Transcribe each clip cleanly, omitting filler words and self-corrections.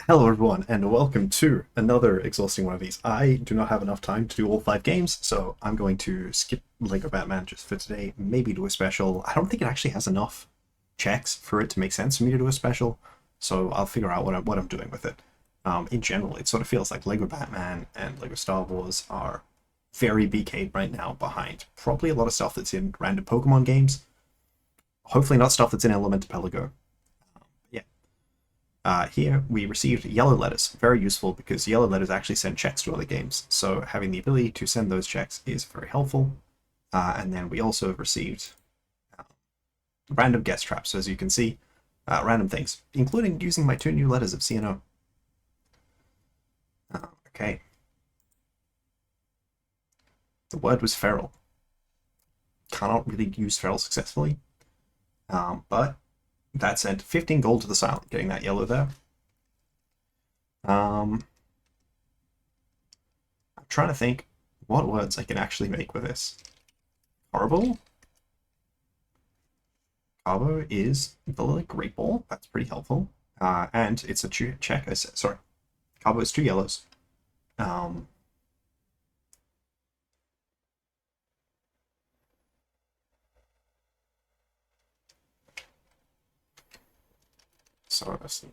Hello everyone, and welcome to another exhausting one of these. I do not have enough time to do all 5 games, so I'm going to skip Lego Batman just for today, maybe do a special. I don't think it actually has enough checks for it to make sense for me to do a special, so I'll figure out what I'm doing with it. In general, it sort of feels like Lego Batman and Lego Star Wars are very BK'd right now behind probably a lot of stuff that's in random Pokemon games. Hopefully not stuff that's in Element Pelago. Here we received yellow letters, very useful because yellow letters actually send checks to other games, so having the ability to send those checks is very helpful. And then we also received random guest traps, so as you can see, random things, including using my 2 new letters of CNO. Okay. The word was feral. Cannot really use feral successfully, but that sent 15 gold to the silent, getting that yellow there. I'm trying to think what words I can actually make with this. Horrible? Carbo is the Great Ball. That's pretty helpful. And it's a check. I said, sorry. Carbo is 2 yellows. So that's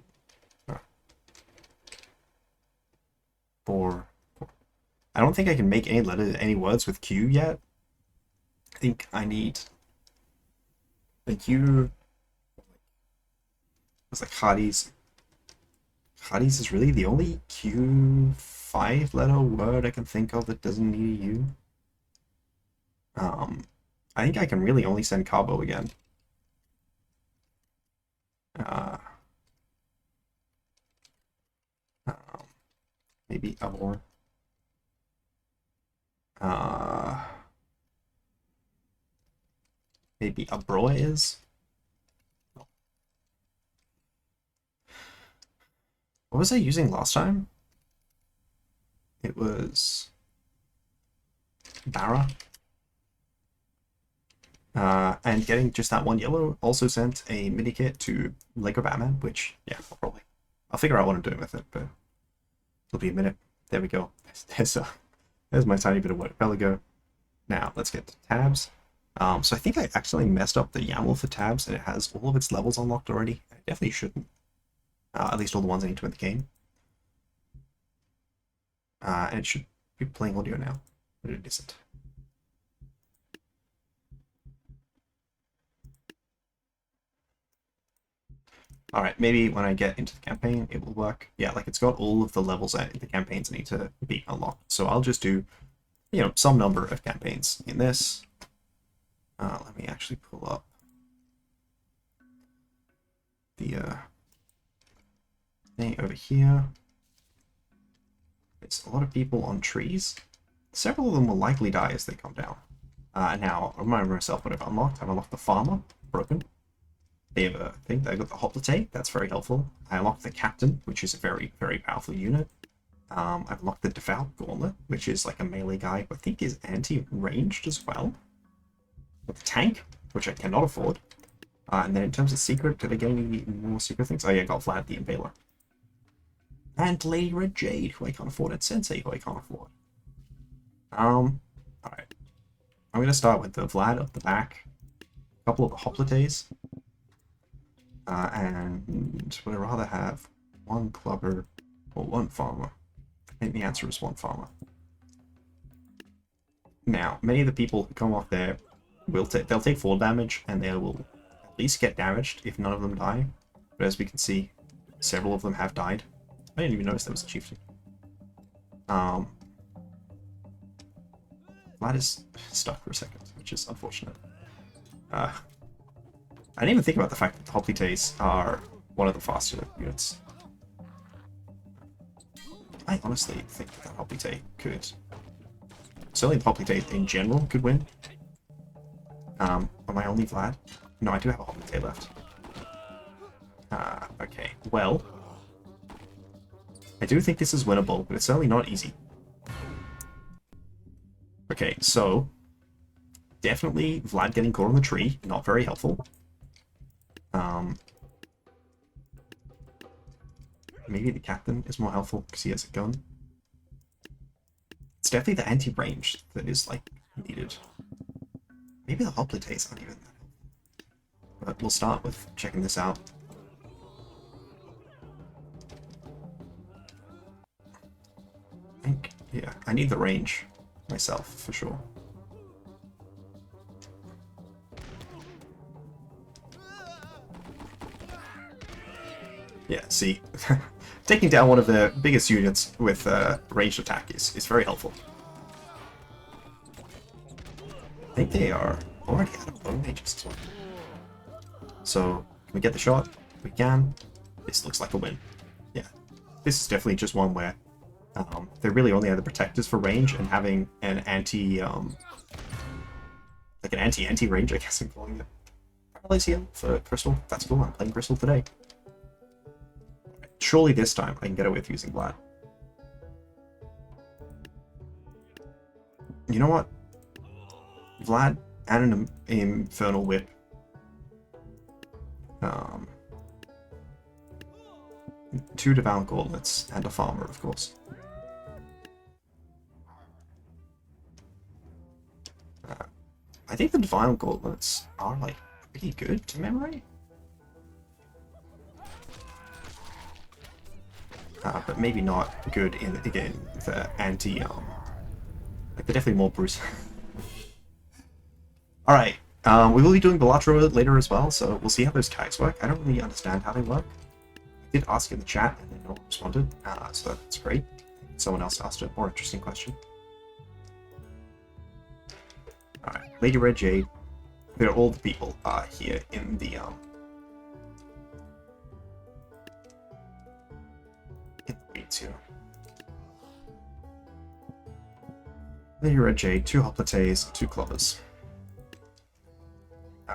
four. I don't think I can make any words with Q yet. I think I need the U. It's like Hardy's. Hardy's is really the only Q 5-letter word I can think of that doesn't need a U. I think I can really only send Carbo again. Maybe Avor. Maybe Abroa is. What was I using last time? It was Barra. And getting just that 1 yellow also sent a mini kit to Lego Batman, which, yeah, I'll figure out what I'm doing with it, but it'll be a minute. There we go. There's my tiny bit of work. Pelago. Now, let's get to tabs. So I think I actually messed up the YAML for tabs, and it has all of its levels unlocked already. I definitely shouldn't. At least all the ones I need to in the game. And it should be playing audio now, but it isn't. Alright, maybe when I get into the campaign, it will work. Yeah, like it's got all of the levels in the campaigns I need to be unlocked. So I'll just do, some number of campaigns in this. Let me actually pull up the thing over here. It's a lot of people on trees. Several of them will likely die as they come down. Now, I remind myself what I've unlocked. I've unlocked the farmer, broken. They have a thing. They got the hoplite. That's very helpful. I unlocked the captain, which is a very, very powerful unit. I've unlocked the devout gauntlet, which is like a melee guy, but I think is anti-ranged as well. With the tank, which I cannot afford. And then in terms of secret, did I get any more secret things? Oh yeah, I got Vlad the Impaler. And Lady Red Jade, who I can't afford, and Sensei, who I can't afford. Alright. I'm gonna start with the Vlad up the back. A couple of the hoplites. And would I rather have 1 clubber or 1 farmer? I think the answer is 1 farmer. Now, many of the people who come off there they'll take 4 damage, and they will at least get damaged if none of them die. But as we can see, several of them have died. I didn't even notice there was a chieftain. Vlad is stuck for a second, which is unfortunate. I didn't even think about the fact that the hoplites are one of the faster units. I honestly think that the hoplite could... Certainly the hoplite in general could win. Am I only Vlad? No, I do have a hoplite left. Okay, well... I do think this is winnable, but it's certainly not easy. Okay, so... Definitely Vlad getting caught on the tree, not very helpful. Maybe the captain is more helpful because he has a gun. It's definitely the anti-range that is, like, needed. Maybe the hoplites aren't even that helpful. But we'll start with checking this out. I think, yeah, I need the range myself, for sure. Yeah, see, taking down one of the biggest units with ranged attack is very helpful. I think they are already out of bone mages as well. So, can we get the shot? We can. This looks like a win. Yeah, this is definitely just one where they're really only are the protectors for range, and having an anti, like an anti-range, I guess I'm calling it. Paralyze heal for Crystal. That's cool. I'm playing Crystal today. Surely this time I can get away with using Vlad. You know what? Vlad and an Infernal Whip. 2 Devour Gauntlets and a Farmer, of course. I think the Devour Gauntlets are, like, pretty good to memory. But maybe not good in, again, the anti, like, they're definitely more Bruce. Alright, we will be doing Balatro later as well, so we'll see how those kites work. I don't really understand how they work. I did ask in the chat, and no one responded, so that's great. Someone else asked a more interesting question. Alright, Lady Red Jade. There, all the people are here in the, too. Lady Red Jade, 2 hoplites, 2 clubbers.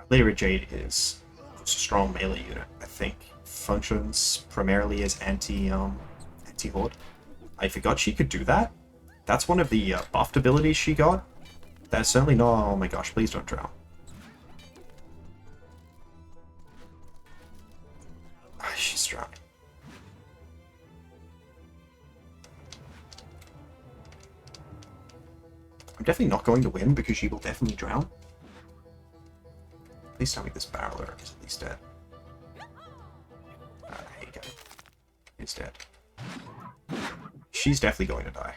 Lady Red Jade is a strong melee unit, I think. Functions primarily as anti-horde. I forgot she could do that. That's one of the buffed abilities she got. That's certainly not. Oh my gosh! Please don't drown. She's drowning. I'm definitely not going to win because she will definitely drown. Please tell me this barreler is at least dead. Here you go. He's dead. She's definitely going to die.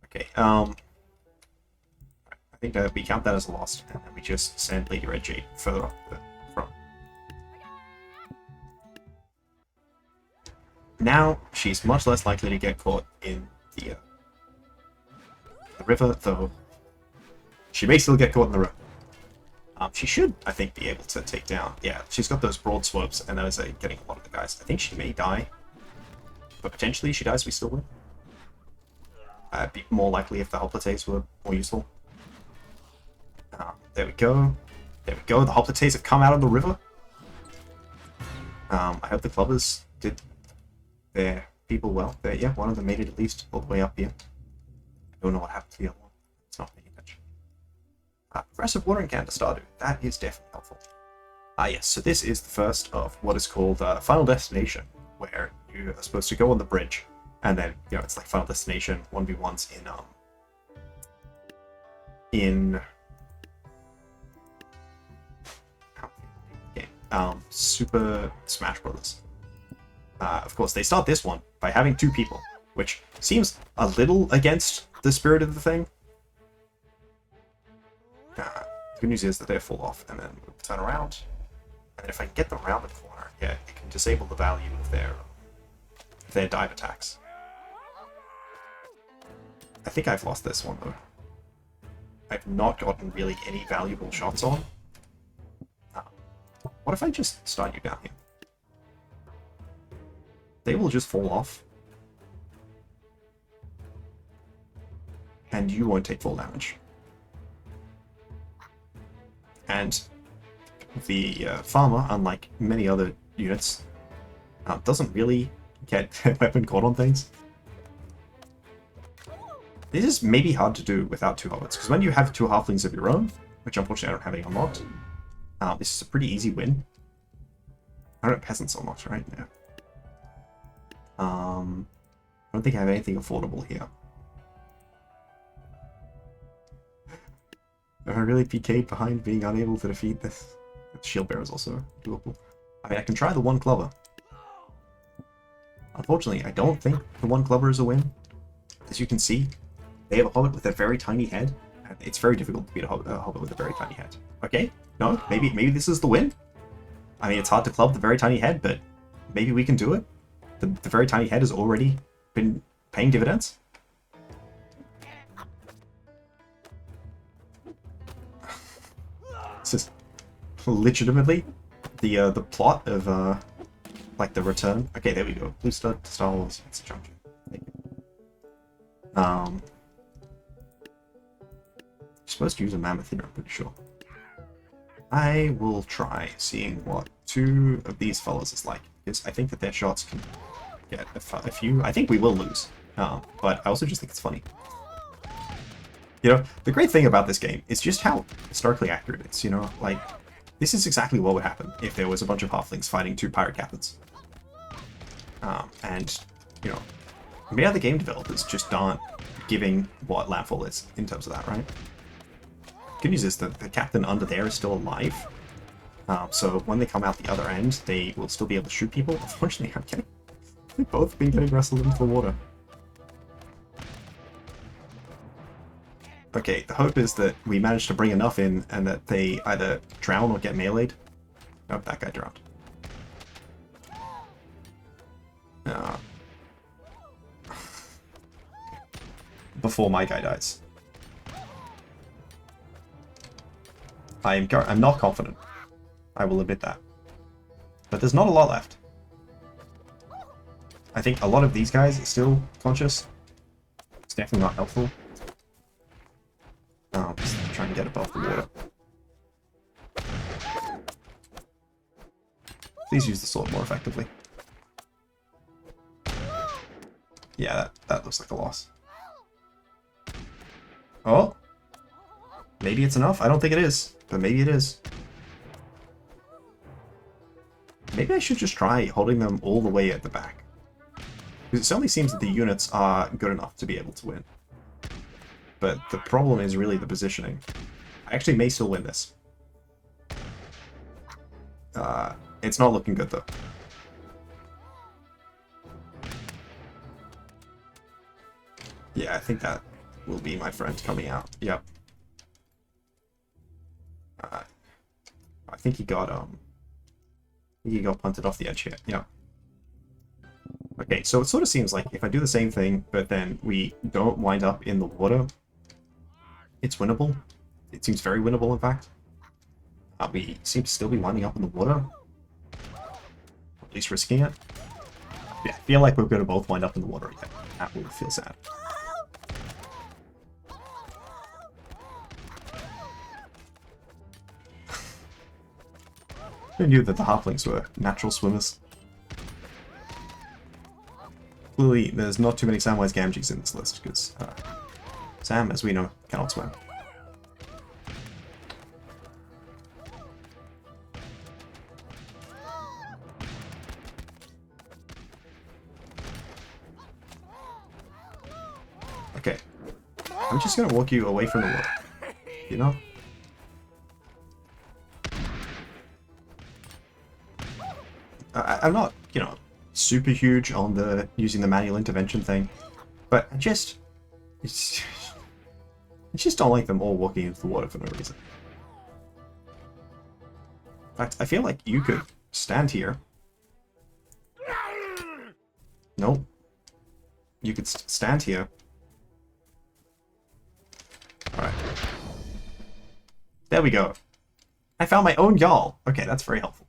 Okay, I think we count that as a loss, and then we just send Lady Red Jade further up the front. Now, she's much less likely to get caught in the river, though she may still get caught in the river. She should, I think, be able to take down. Yeah, she's got those broad slopes, and those are getting a lot of the guys. I think she may die, but potentially if she dies, we still win. It'd be more likely if the hoplites were more useful. There we go. There we go. The hoplites have come out of the river. I hope the clubbers did their people well. Yeah, one of them made it at least all the way up here. I don't know what happened to the other one. It's not paying attention. Progressive watering can to Stardew. That is definitely helpful. Yes, so this is the first of what is called Final Destination, where you are supposed to go on the bridge, and then, you know, it's like Final Destination 1v1s in Super Smash Bros. Of course, they start this one by having 2 people, which seems a little against the spirit of the thing. The good news is that they fall off, and then we'll turn around, and if I can get them around the corner, yeah, it can disable the value of their dive attacks. I think I've lost this one, though. I've not gotten really any valuable shots on. What if I just start you down here? They will just fall off. And you won't take full damage. And the farmer, unlike many other units, doesn't really get weapon caught on things. This is maybe hard to do without 2 hobbits, because when you have 2 halflings of your own, which unfortunately I don't have any unlocked, this is a pretty easy win. I don't know, peasants or not, right? Yeah. I don't think I have anything affordable here. Am I really PK'd behind being unable to defeat this? Shield Bearer is also doable. I mean, I can try the one Clover. Unfortunately, I don't think the one Clover is a win. As you can see, they have a Hobbit with a very tiny head. And it's very difficult to beat a Hobbit with a very tiny head. Okay, no, maybe this is the win. I mean, it's hard to club the very tiny head, but maybe we can do it. The very tiny head has already been paying dividends. This is legitimately the plot of like the return. Okay, there we go. Blue Star Wars. It's a chunk. You're supposed to use a mammoth here, I'm pretty sure. I will try seeing what two of these fellas is like, because I think that their shots can get a few. I think we will lose, but I also just think it's funny. You know, the great thing about this game is just how historically accurate it is, you know? Like, this is exactly what would happen if there was a bunch of halflings fighting two pirate captains. And, you know, many other game developers just aren't giving what Landfall is in terms of that, right? Good news is that the captain under there is still alive. So when they come out the other end, they will still be able to shoot people. Unfortunately, they've both been getting wrestled into the water. Okay, the hope is that we manage to bring enough in and that they either drown or get meleeed. Oh, that guy drowned. Before my guy dies. I'm not confident. I will admit that. But there's not a lot left. I think a lot of these guys are still conscious. It's definitely not helpful. Just try and get above the water. Please use the sword more effectively. Yeah, that looks like a loss. Oh! Maybe it's enough? I don't think it is, but maybe it is. Maybe I should just try holding them all the way at the back. Because it certainly seems that the units are good enough to be able to win. But the problem is really the positioning. I actually may still win this. It's not looking good though. Yeah, I think that will be my friend coming out. Yep. I think he got punted off the edge here. Yeah. Okay, so it sort of seems like if I do the same thing, but then we don't wind up in the water, it's winnable. It seems very winnable, in fact. We seem to still be winding up in the water. At least risking it. Yeah, I feel like we're going to both wind up in the water again. That would feel sad. Who knew that the halflings were natural swimmers? Clearly, there's not too many Samwise Gamgees in this list, because Sam, as we know, cannot swim. Okay. I'm just gonna walk you away from the water. You know? I'm not, you know, super huge on the using the manual intervention thing, but I just don't like them all walking into the water for no reason. In fact, I feel like you could stand here. Nope. You could stand here. Alright. There we go. I found my own Jarl. Okay, that's very helpful.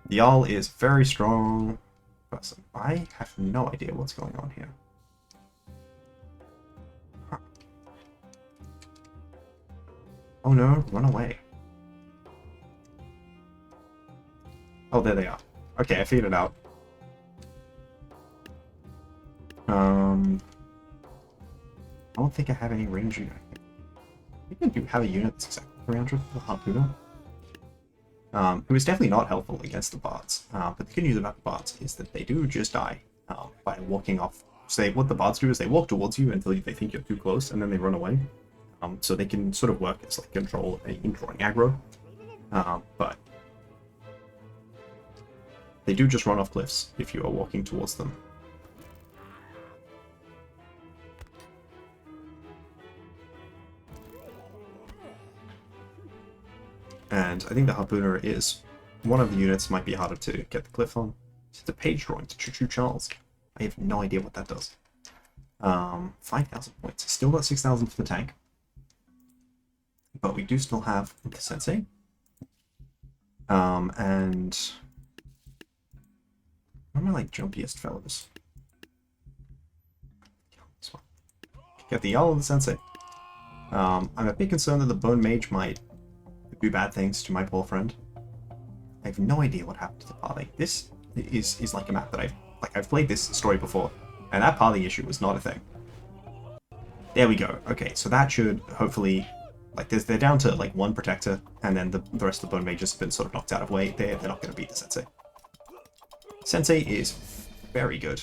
The Jarl is very strong person. I have no idea what's going on here. Huh. Oh no, run away. Oh, there they are. Okay, I figured it out. I don't think I have any range unit. I think I do have a unit that's exactly 300 for the harpooner. who is definitely not helpful against the bards. But the good news about the bards is that they do just die by walking off. So what the bards do is they walk towards you until they think you're too close, and then they run away. So they can sort of work as like control in drawing aggro. But they do just run off cliffs if you are walking towards them. And I think the Harpooner is one of the units might be harder to get the cliff on. It's the page drawing to Choo-Choo Charles. I have no idea what that does. 5,000 points. Still got 6,000 for the tank. But we do still have the Sensei. And one of my like jumpiest fellows. This one. Get the Yell of the Sensei. I'm a bit concerned that the Bone Mage might do bad things to my poor friend. I have no idea what happened to the party. This is like a map that I've played this story before, and that party issue was not a thing. There we go. Okay, so that should hopefully, like, they're down to like one protector, and then the rest of the Bone Mages have been sort of knocked out of way. They're not going to beat the Sensei. Sensei is very good.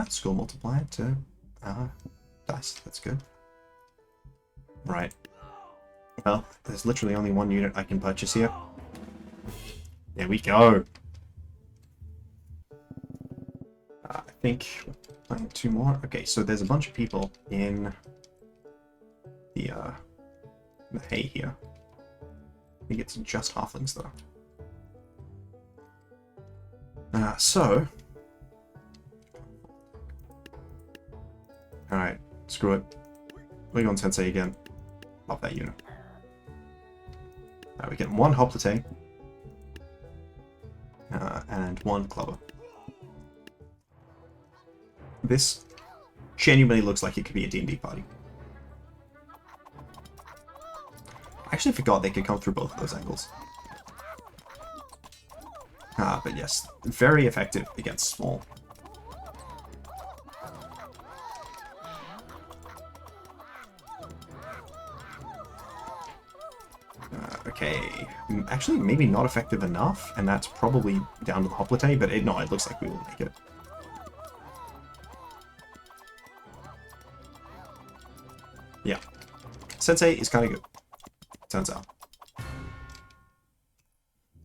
Score multiplier to dice. That's good. Right. Well, there's literally only one unit I can purchase here. There we go. I think two more. Okay, so there's a bunch of people in the hay here. I think it's just halflings though. So, all right, screw it. We're on Sensei again. Love that unit. We get one Hoplite and one Clubber. This genuinely looks like it could be a D&D party. I actually forgot they could come through both of those angles. But yes, very effective against small. Okay, actually maybe not effective enough, and that's probably down to the Hoplite, but no, it looks like we will make it. Yeah, Sensei is kind of good, turns out.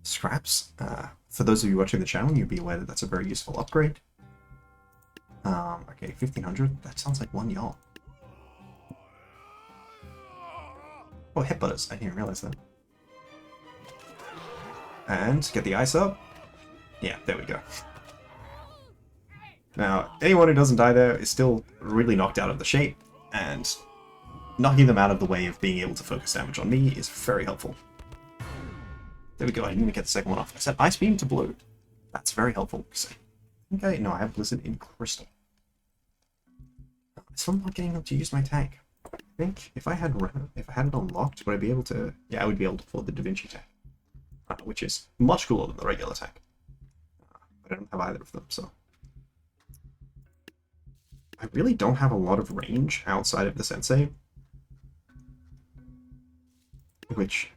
Scraps, for those of you watching the channel, you'll be aware that that's a very useful upgrade. Okay, 1,500, that sounds like one yacht. Oh, hip butters, I didn't realize that. And get the ice up. Yeah, there we go. Now, anyone who doesn't die there is still really knocked out of the shape, and knocking them out of the way of being able to focus damage on me is very helpful. There we go, I didn't even get the second one off. I said Ice Beam to blue. That's very helpful. Okay, no, I have Blizzard in Crystal. So I'm not getting able to use my tank. I think if I had it unlocked, would I be able to? Yeah, I would be able to afford the Da Vinci tank, which is much cooler than the regular tank. But I don't have either of them, so I really don't have a lot of range outside of the Sensei, which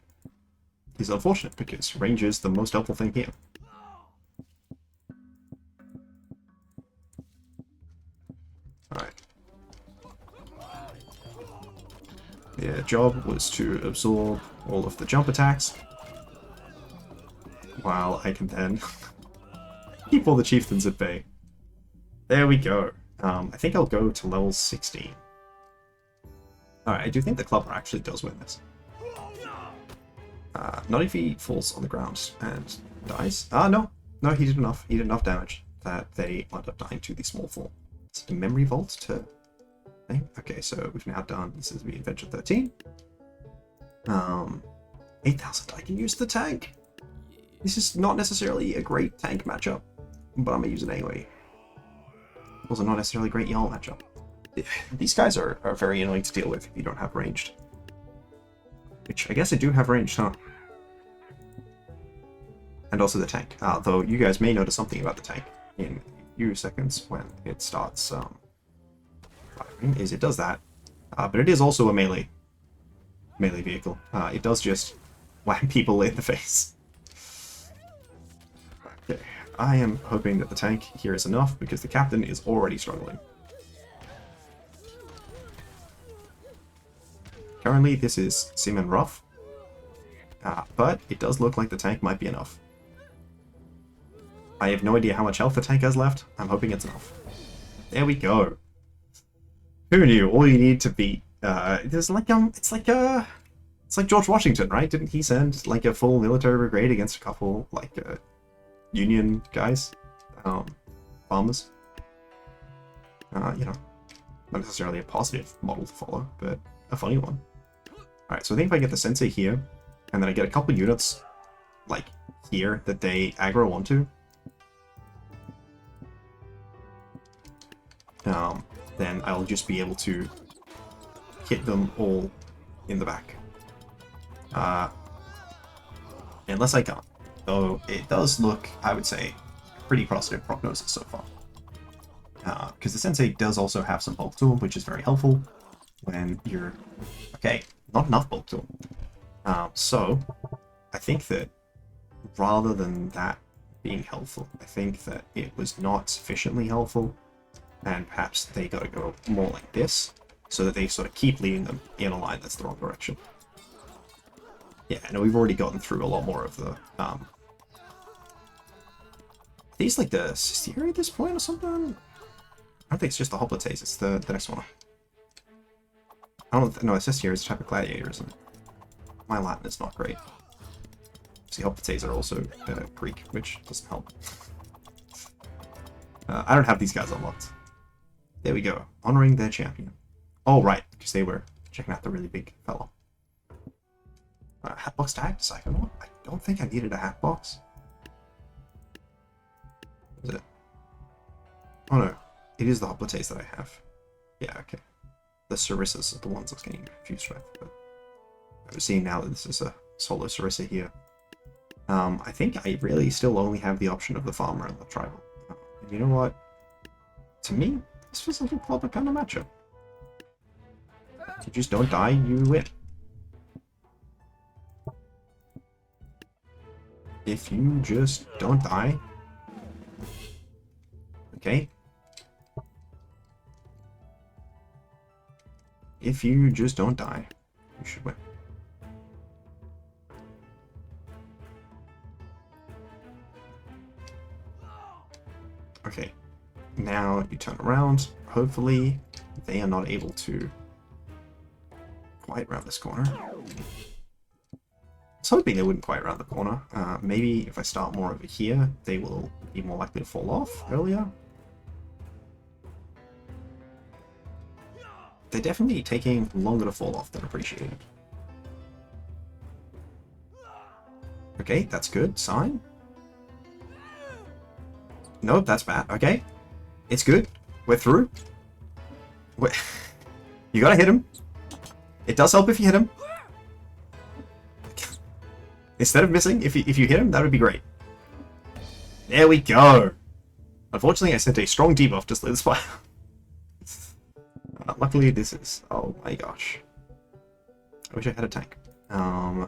is unfortunate because range is the most helpful thing here. Alright. Their job was to absorb all of the jump attacks, while I can then keep all the chieftains at bay. There we go. I think I'll go to level 16. Alright, I do think the Clubber actually does win this. Not if he falls on the ground and dies. No, he did enough. He did enough damage that they wound up dying to the small form. Is it a memory vault to thing? Okay, so we've now done, this is the Adventure 13. 8,000, I can use the tank. This is not necessarily a great tank matchup, but I'm gonna use it anyway. Also not necessarily a great Jarl matchup. These guys are very annoying to deal with if you don't have ranged. Which I guess I do have ranged, huh? And also the tank. Though you guys may notice something about the tank in a few seconds when it starts firing, is it does that. But it is also a melee vehicle. It does just whack people in the face. Okay, I am hoping that the tank here is enough because the captain is already struggling. Currently, this is seeming rough, but it does look like the tank might be enough. I have no idea how much health the tank has left. I'm hoping it's enough. There we go. Who knew? All you need to beat. It's like George Washington, right? Didn't he send like a full military brigade against a couple like Union guys, farmers? You know, not necessarily a positive model to follow, but a funny one. All right, so I think if I get the sensei here, and then I get a couple units like here that they aggro onto, then I'll just be able to hit them all in the back. Unless I can't. Though it does look, I would say, pretty positive prognosis so far. Because the sensei does also have some bulk tool, which is very helpful when you're... Okay, not enough bulk tool. So, I think that rather than that being helpful, I think that it was not sufficiently helpful, and perhaps they gotta go more like this, so that they sort of keep leading them in a line that's the wrong direction. Yeah, I know we've already gotten through a lot more of the, are these like the Sisteri at this point or something? I don't think it's just the Hoplites, it's the next one. I don't know, Sisteri is a type of gladiator, isn't it? My Latin is not great. See, Hoplites are also Greek, which doesn't help. I don't have these guys unlocked. There we go, honoring their champion. Oh, right, because they were checking out the really big fellow. Hatbox tag? Psycho? What? I don't think I needed a hatbox. Is it? Oh no, it is the Hoplites that I have. Yeah, okay. The Sarissas are the ones I was getting confused with, but I'm seeing now that this is a solo Sarissa here. I think I really still only have the option of the farmer and the tribal. And you know what? To me, this feels like a proper kind of matchup. If you just don't die, you win. If you just don't die... Okay. If you just don't die, you should win. Okay, now you turn around. Hopefully they are not able to quite round this corner. I was hoping they wouldn't quite round the corner. Maybe if I start more over here, they will be more likely to fall off earlier. They're definitely taking longer to fall off than appreciated. Okay, that's good. Sign. No, that's bad. Okay. It's good. We're through. You gotta hit him. It does help if you hit him. Instead of missing, if you hit him, that would be great. There we go. Unfortunately, I sent a strong debuff to slay this fire. Luckily, this is... Oh my gosh. I wish I had a tank. I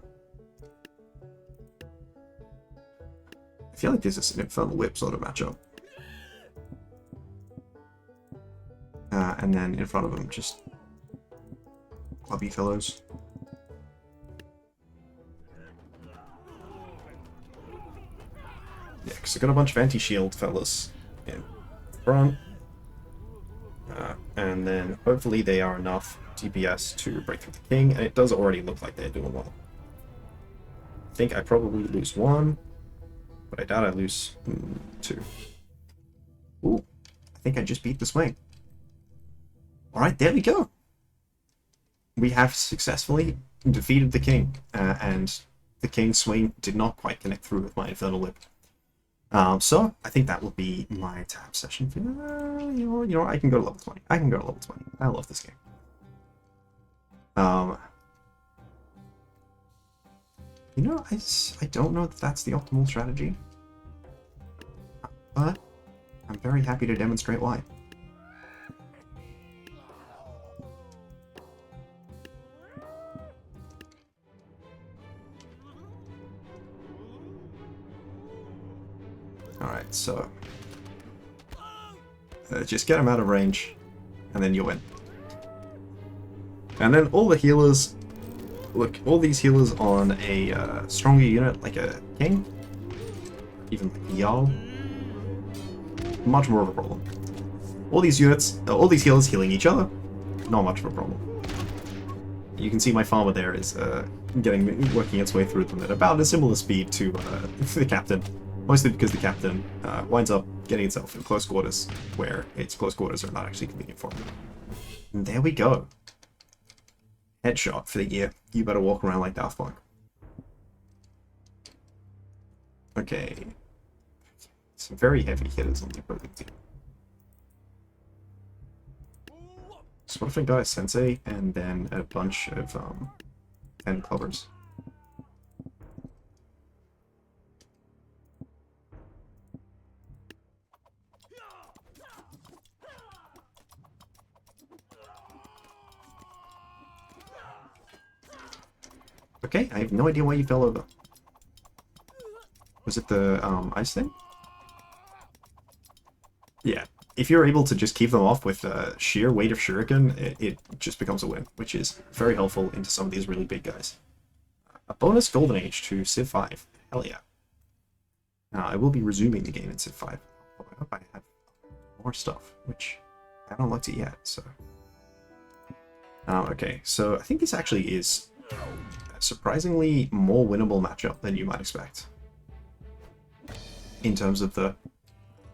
feel like this is an Infernal Whip sort of matchup. And then in front of them, just clubby fellows. Yeah, because I got a bunch of anti-shield fellas in front. And then hopefully they are enough DPS to break through the king, and it does already look like they're doing well. I think I probably lose one, but I doubt I lose two. Ooh, I think I just beat the swing. Alright, there we go. We have successfully defeated the king, and the king's swing did not quite connect through with my Infernal Whip. So I think that will be my tab session. You know, I can go to level 20. I can go to level 20. I love this game. You know, I don't know if that's the optimal strategy, but I'm very happy to demonstrate why. So just get them out of range, and then you win. And then all the healers, look, all these healers on a stronger unit like a king, even like a Jarl, much more of a problem. All these units, all these healers healing each other, not much of a problem. You can see my farmer there is working its way through them at about a similar speed to the captain, mostly because the captain winds up getting itself in close quarters, where its close quarters are not actually convenient for him. And there we go. Headshot for the year. You better walk around like Daft Punk. Okay. Some very heavy hitters on the opposing team. So what if I got a sensei and then a bunch of 10 clovers? Okay, I have no idea why you fell over. Was it the ice thing? Yeah. If you're able to just keep them off with sheer weight of shuriken, it just becomes a win, which is very helpful into some of these really big guys. A bonus Golden Age to Civ 5. Hell yeah. Now, I will be resuming the game in Civ 5. I hope I have more stuff, which I haven't unlocked it yet, so... okay, so I think this actually is a surprisingly more winnable matchup than you might expect. In terms of the...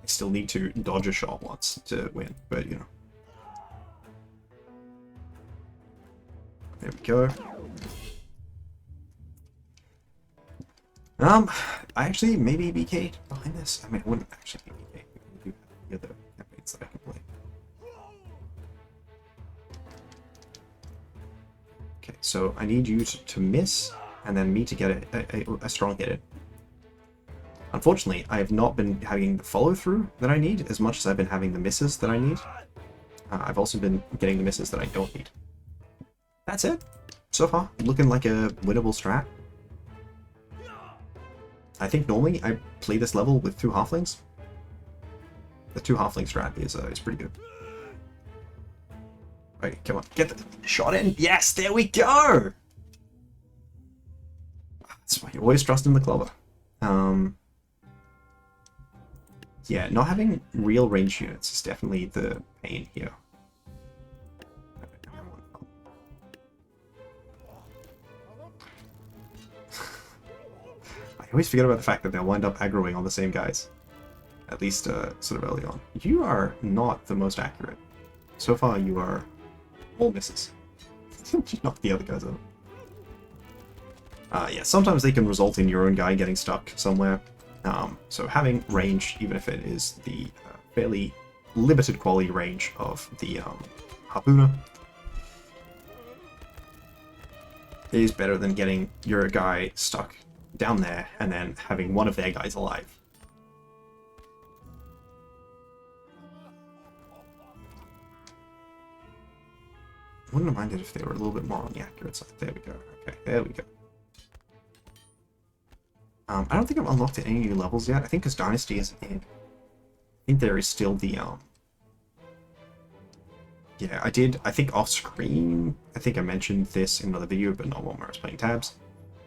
I still need to dodge a shot once to win, but you know. There we go. I actually maybe BK'd behind this. I mean, I wouldn't actually be BK. We do have the other campaigns that I can play. Okay, so I need you to miss, and then me to get a strong hit in. Unfortunately, I have not been having the follow-through that I need as much as I've been having the misses that I need. I've also been getting the misses that I don't need. That's it. So far, looking like a winnable strat. I think normally I play this level with 2 halflings. The 2 halfling strat is pretty good. Okay, come on, get the shot in. Yes, there we go! That's why you always trust in the clover. Yeah, not having real range units is definitely the pain here. I always forget about the fact that they'll wind up aggroing on the same guys. At least sort of early on. You are not the most accurate. So far you are all misses. Knock the other guys out. Yeah, sometimes they can result in your own guy getting stuck somewhere. So having range, even if it is the fairly limited quality range of the harpooner, is better than getting your guy stuck down there and then having one of their guys alive. Wouldn't have minded if they were a little bit more on the accurate side. There we go. Okay, there we go. I don't think I've unlocked any new levels yet. I think because Dynasty isn't in. I think there is still the, yeah, I think off screen, I think I mentioned this in another video, but not one where I was playing tabs.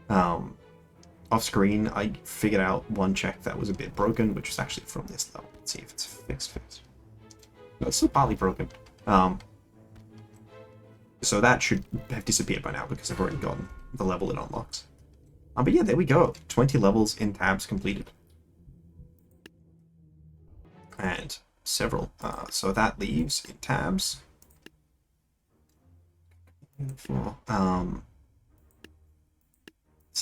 Off screen, I figured out one check that was a bit broken, which was actually from this level. Let's see if it's fixed. No, it's still partly broken. So that should have disappeared by now because I've already gotten the level it unlocks. But yeah, there we go. 20 levels in tabs completed. And several. So that leaves in tabs. There's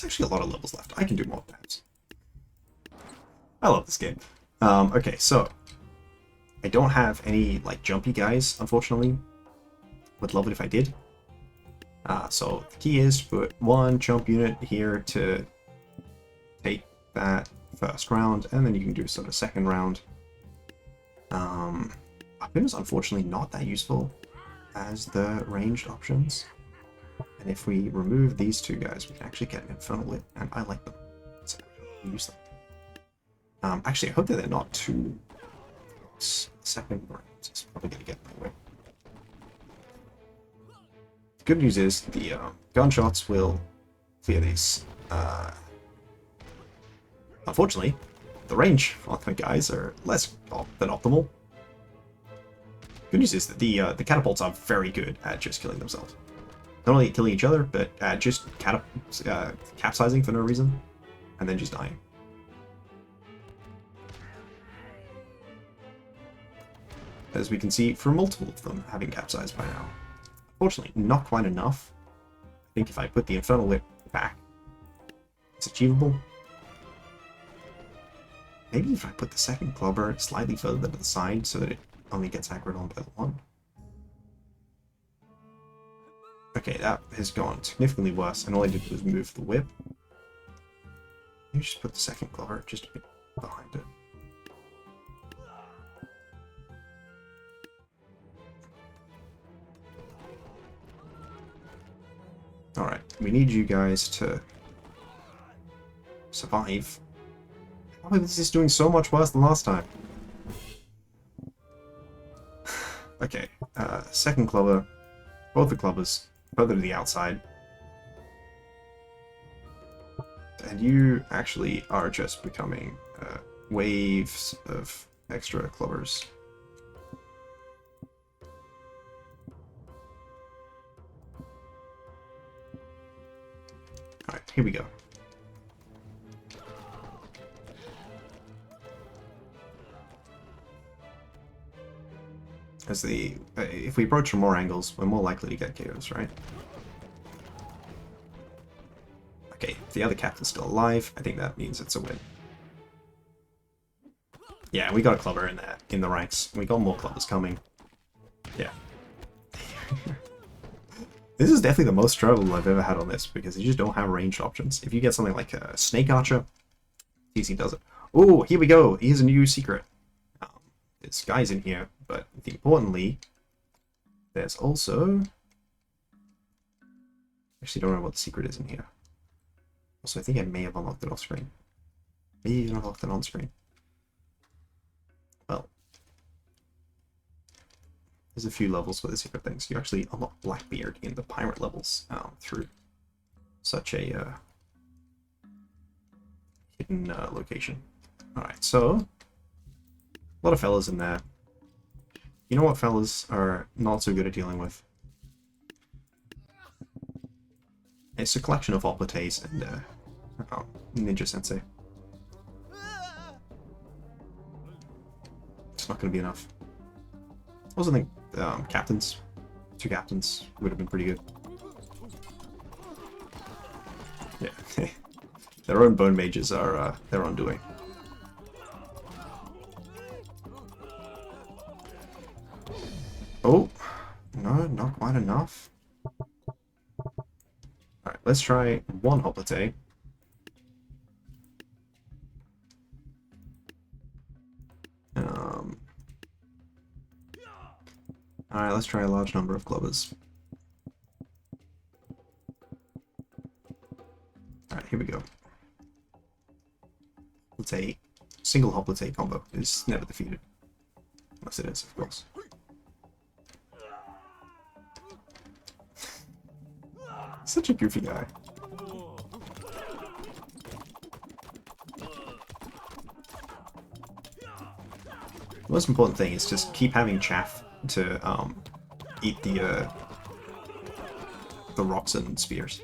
actually a lot of levels left. I can do more tabs. I love this game. Okay, so I don't have any like jumpy guys, unfortunately. Would love it if I did. So the key is to put 1 jump unit here to take that first round, and then you can do sort of second round. Harpooner's unfortunately not that useful as the ranged options. And if we remove these 2 guys, we can actually get an Infernal Whip, and I like them. So we use them. Actually, I hope that they're not too... Second round is probably going to get in my way. The good news is the gunshots will clear these. Unfortunately, the range on the guys are less than optimal. Good news is that the catapults are very good at just killing themselves. Not only killing each other, but just capsizing for no reason, and then just dying. As we can see from multiple of them having capsized by now. Unfortunately, not quite enough. I think if I put the Infernal Whip back, it's achievable. Maybe if I put the second clubber slightly further to the side so that it only gets aggroed on by the one. Okay, that has gone significantly worse, and all I did was move the whip. Maybe just put the second clubber just a bit behind it. Alright, we need you guys to survive. Why is this doing so much worse than last time? Okay, second clubber, both the clubbers, further to the outside. And you actually are just becoming waves of extra clubbers. Alright, here we go. As if we approach from more angles, we're more likely to get KOs, right? Okay, if the other captain's still alive, I think that means it's a win. Yeah, we got a clubber in the ranks. We got more clubbers coming. Yeah. This is definitely the most trouble I've ever had on this, because you just don't have ranged options. If you get something like a Snake Archer, easy does it. Oh, here we go! Here's a new secret. There's guys in here, but importantly, there's also... Actually, don't know what the secret is in here. Also, I think I may have unlocked it off screen. Maybe even unlocked it on screen. Well, there's a few levels for the secret things. You actually unlock Blackbeard in the pirate levels through such a hidden location. Alright, so a lot of fellas in there. You know what fellas are not so good at dealing with? It's a collection of oblites and Ninja Sensei. It's not going to be enough. I also think captains, 2 captains would have been pretty good. Yeah, their own bone mages are their undoing. Oh, no, not quite enough. Alright, let's try one hoplite. Alright, let's try a large number of clubbers. Alright, here we go. Hoplite, single hoplite combo is never defeated. Unless it is, of course. Such a goofy guy. The most important thing is just keep having chaff to eat the rocks and spears.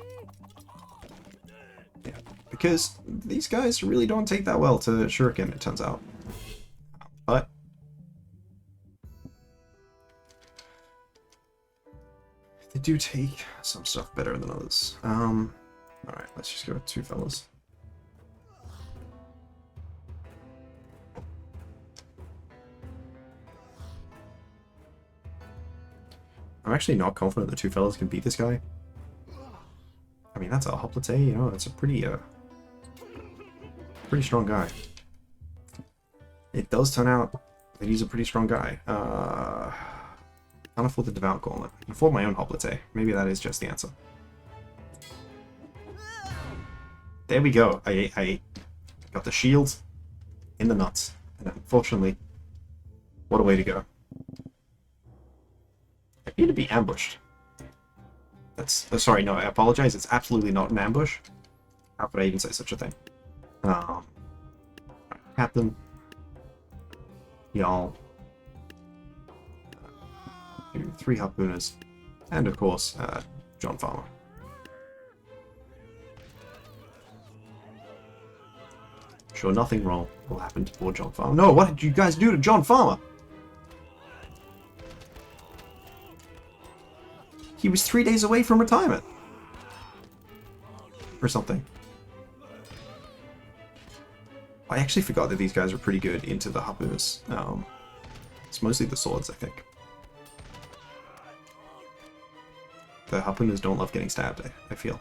Yeah, because these guys really don't take that well to shuriken, it turns out. But they do take some stuff better than others. Alright, let's just go with 2 fellas. I'm actually not confident the 2 fellas can beat this guy. I mean, that's a hoplite, you know, it's a pretty strong guy. It does turn out that he's a pretty strong guy. Can't afford the Devout Gauntlet. I can afford my own hoplite. Maybe that is just the answer. There we go. I got the shield in the nuts. And unfortunately, what a way to go. I appear to be ambushed. That's... sorry, no, I apologize. It's absolutely not an ambush. How could I even say such a thing? Captain. Y'all. 3 harpooners. And of course, John Farmer. Sure, nothing wrong will happen to poor John Farmer. No, what did you guys do to John Farmer? He was 3 days away from retirement. Or something. I actually forgot that these guys are pretty good into the harpooners. It's mostly the swords, I think. The harpooners don't love getting stabbed, I feel.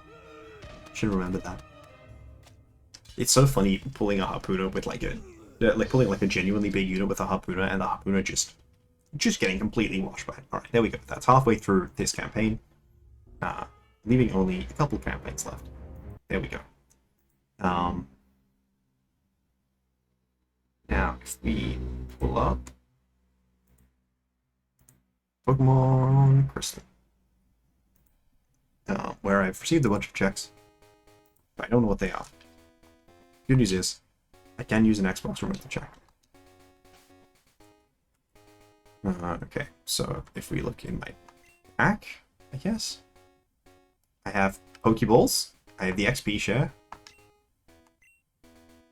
Should have remembered that. It's so funny pulling a harpooner with like pulling like a genuinely big unit with a harpooner and the harpooner just getting completely washed by it. Alright, there we go. That's halfway through this campaign. Leaving only a couple campaigns left. There we go. Now, if we pull up Pokemon Crystal, where I've received a bunch of checks, but I don't know what they are. Good news is, I can use an Xbox remote to check. Okay, so if we look in my pack, I guess, I have Pokeballs, I have the XP share.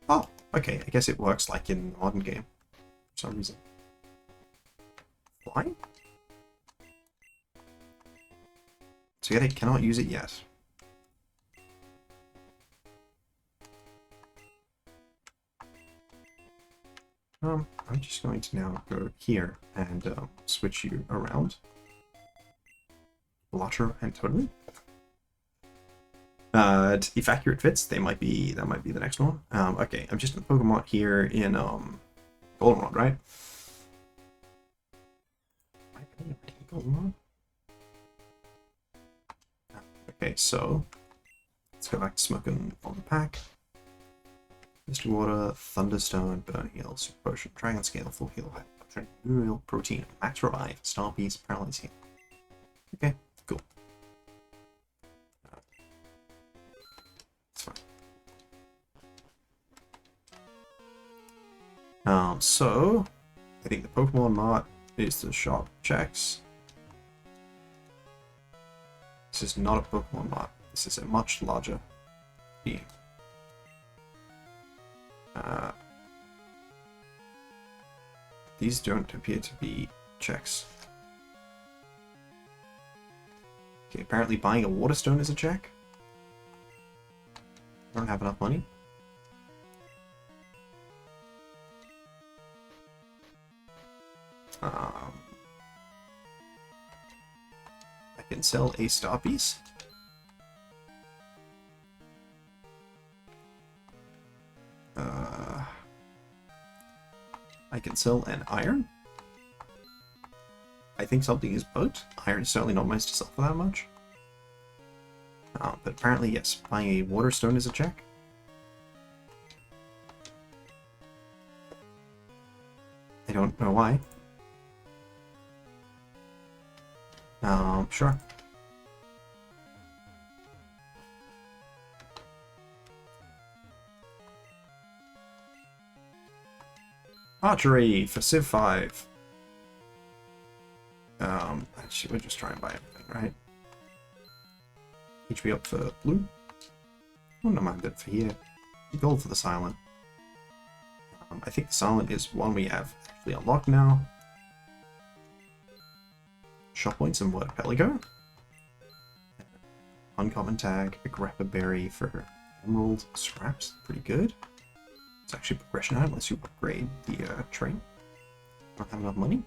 Oh, okay, I guess it works like in the modern game, for some reason. Why? So yet I cannot use it yet. I'm just going to now go here and switch you around. Balatro and totally. If accurate fits, that might be the next one. Okay, I'm just in Pokemon here in Goldenrod, right? Goldenrod? Okay, so let's go back to smoking on the pack. Misty Water, Thunderstone, Burn Heal, Super Potion, Dragon Scale, Full Heal, Real Protein, Max Revive, Star Piece, Paralyze Heal. Okay, cool. That's fine. So I think the Pokemon Mart is the shop checks. This is not a Pokemon Mart. This is a much larger being. These don't appear to be checks. Okay, apparently buying a water stone is a check. I don't have enough money. I can sell a star piece. I can sell an iron. I think something is bugged. Iron is certainly not nice to sell for that much. But apparently, yes, buying a water stone is a check. I don't know why. Sure. Archery for Civ 5. Actually, we'll just try and buy everything, right? HP up for blue. Wouldn't mind it for here. Gold for the silent. I think the silent is one we have actually unlocked now. Shop points and what? Peligo. Uncommon tag, a grappa berry for emerald scraps. Pretty good. It's actually progression item unless you upgrade the train. Don't have enough money.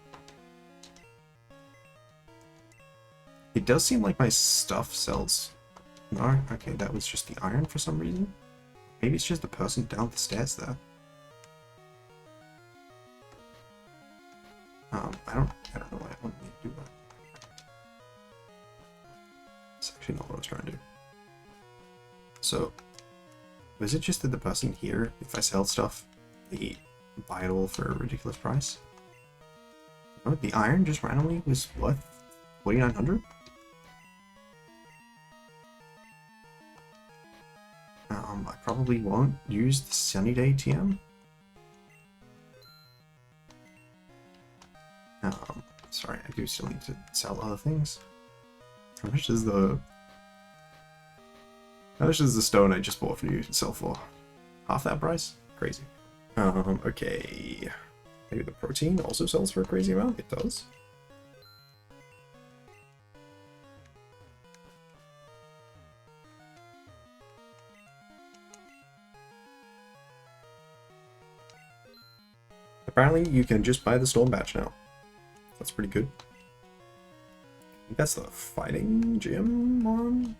It does seem like my stuff sells. No, okay, that was just the iron for some reason. Maybe it's just the person down the stairs there. I don't know why I wanted to do that. It's actually not what I was trying to do. So, was it just that the person here, if I sell stuff, they buy it all for a ridiculous price. Oh, the iron just randomly was worth 4,900. I probably won't use the Sunny Day TM. Sorry, I do still need to sell other things. How much is the stone I just bought for you to sell for? Half that price? Crazy. Okay. Maybe the protein also sells for a crazy amount? It does. Apparently, you can just buy the storm badge now. That's pretty good. I think that's the fighting gym one.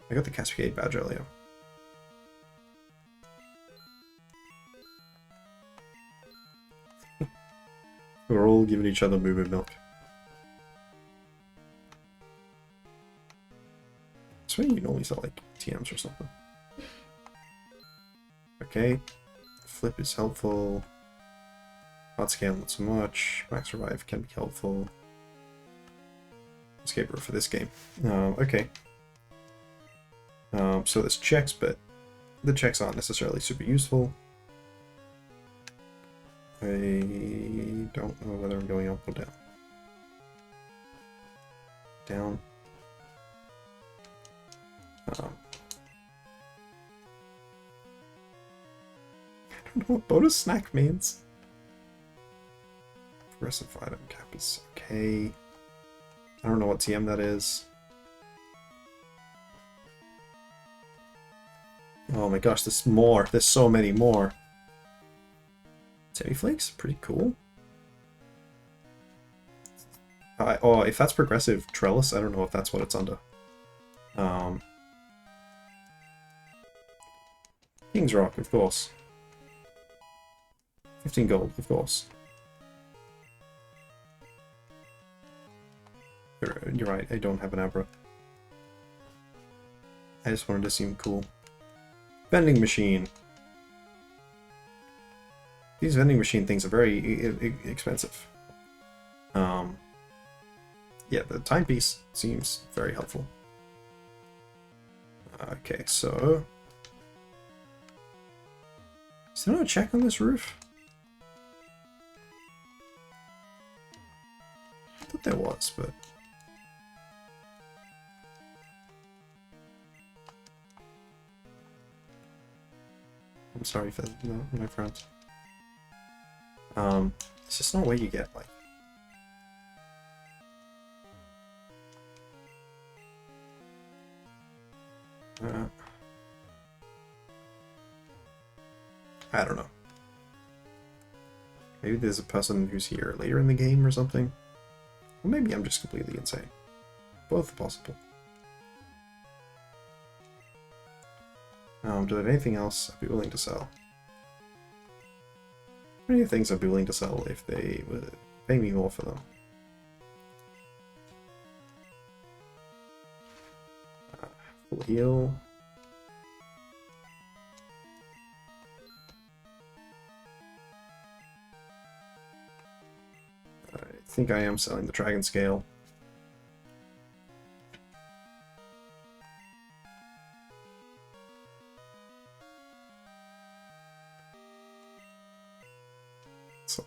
I got the Cascade badge earlier. We're all giving each other movement milk. That's why you normally sell like TMs or something. Okay. Flip is helpful. Hot scale not so much. Max revive can be helpful. Escape route for this game. Okay. So there's checks, but the checks aren't necessarily super useful. I don't know whether I'm going up or down. Down. I don't know what bonus snack means. Progressive item cap is okay. I don't know what TM that is. Oh my gosh, there's more. There's so many more. Semi-flakes? Pretty cool. Oh, if that's progressive trellis, I don't know if that's what it's under. King's Rock, of course. 15 gold, of course. You're right, I don't have an Abra. I just wanted to seem cool. Vending machine. These vending machine things are very expensive. Yeah, the timepiece seems very helpful. Okay, so... Is there no check on this roof? I thought there was, but... I'm sorry for my friends. It's just not where you get, like... I don't know. Maybe there's a person who's here later in the game or something. Or maybe I'm just completely insane. Both possible. Do I have anything else I'd be willing to sell? Many things I'd be willing to sell if they would pay me more for them. Full heal. I think I am selling the Dragon Scale.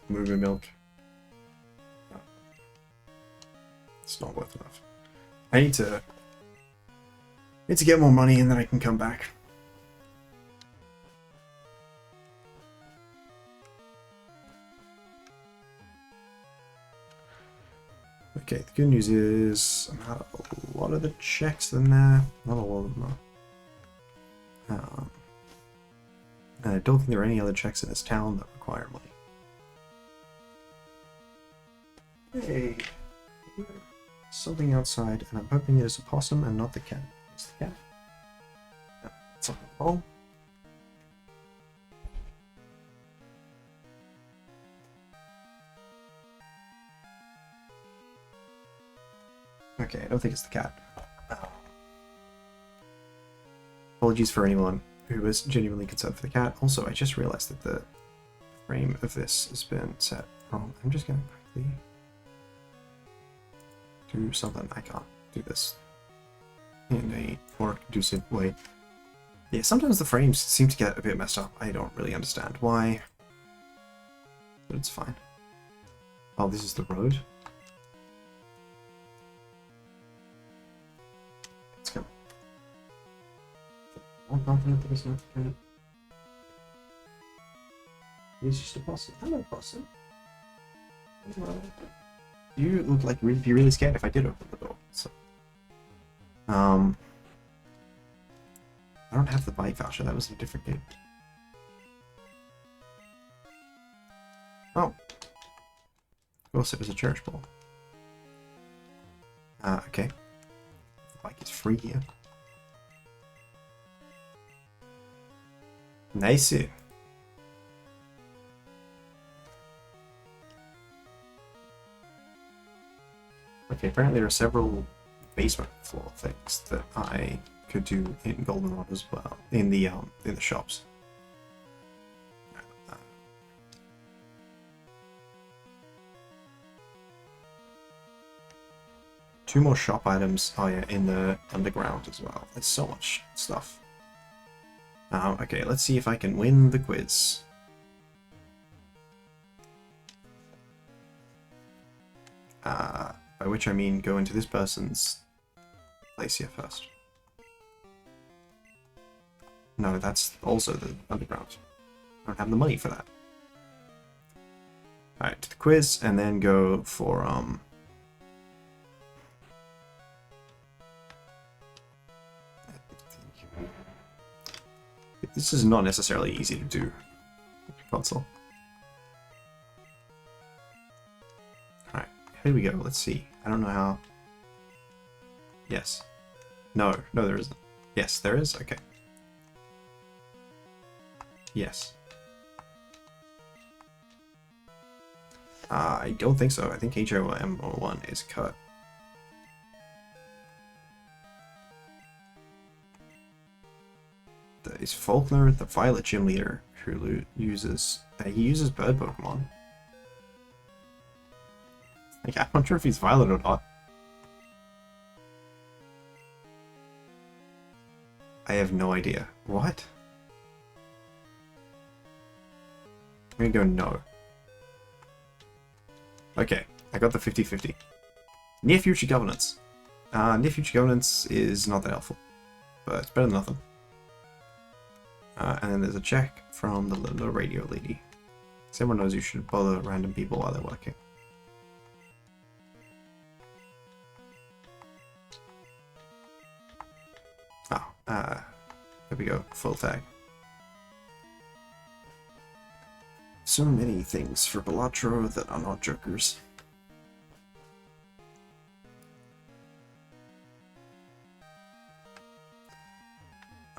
Movie milk. No. It's not worth enough. I need to get more money and then I can come back. Okay, the good news is I'm out a lot of the checks in there. Not all of them though. I don't think there are any other checks in this town that require money. Hey, something outside, and I'm hoping it is a possum and not the cat. It's the cat. No, it's on the phone. Okay, I don't think it's the cat. Apologies for anyone who was genuinely concerned for the cat. Also, I just realized that the frame of this has been set wrong. I'm just going to quickly do something. I can't do this in a more conducive way. Yeah, sometimes the frames seem to get a bit messed up. I don't really understand why, but it's fine. Oh, this is the road. Let's go. I'm confident that he's not the cat. He's just a possum. Hello, possum. Hello. You look like you'd be really scared if I did open the door. So, I don't have the bike voucher. That was a different game. Oh, of course it was a church ball. Okay. The bike is free here. Nice. Okay, apparently there are several basement floor things that I could do in Goldenrod as well, in the shops. Two more shop items. Oh yeah, in the underground as well. There's so much stuff. Okay, let's see if I can win the quiz. By which I mean go into this person's place here first. No, that's also the underground. I don't have the money for that. Alright, to the quiz, and then go for, This is not necessarily easy to do. Console. Alright, here we go, let's see. I don't know how... Yes. No, there isn't. Yes, there is? Okay. Yes. I don't think so. I think HOM01 is cut. Is Faulkner the Violet Gym Leader who uses... he uses bird Pokemon. Like, I'm not sure if he's Violet or not. I have no idea. What? I'm gonna go no. Okay, I got the 50-50. Near Future Governance. Near Future Governance is not that helpful, but it's better than nothing. And then there's a check from the little radio lady. So everyone knows you should bother random people while they're working. Oh, there we go, full tag. So many things for Balatro that are not jokers.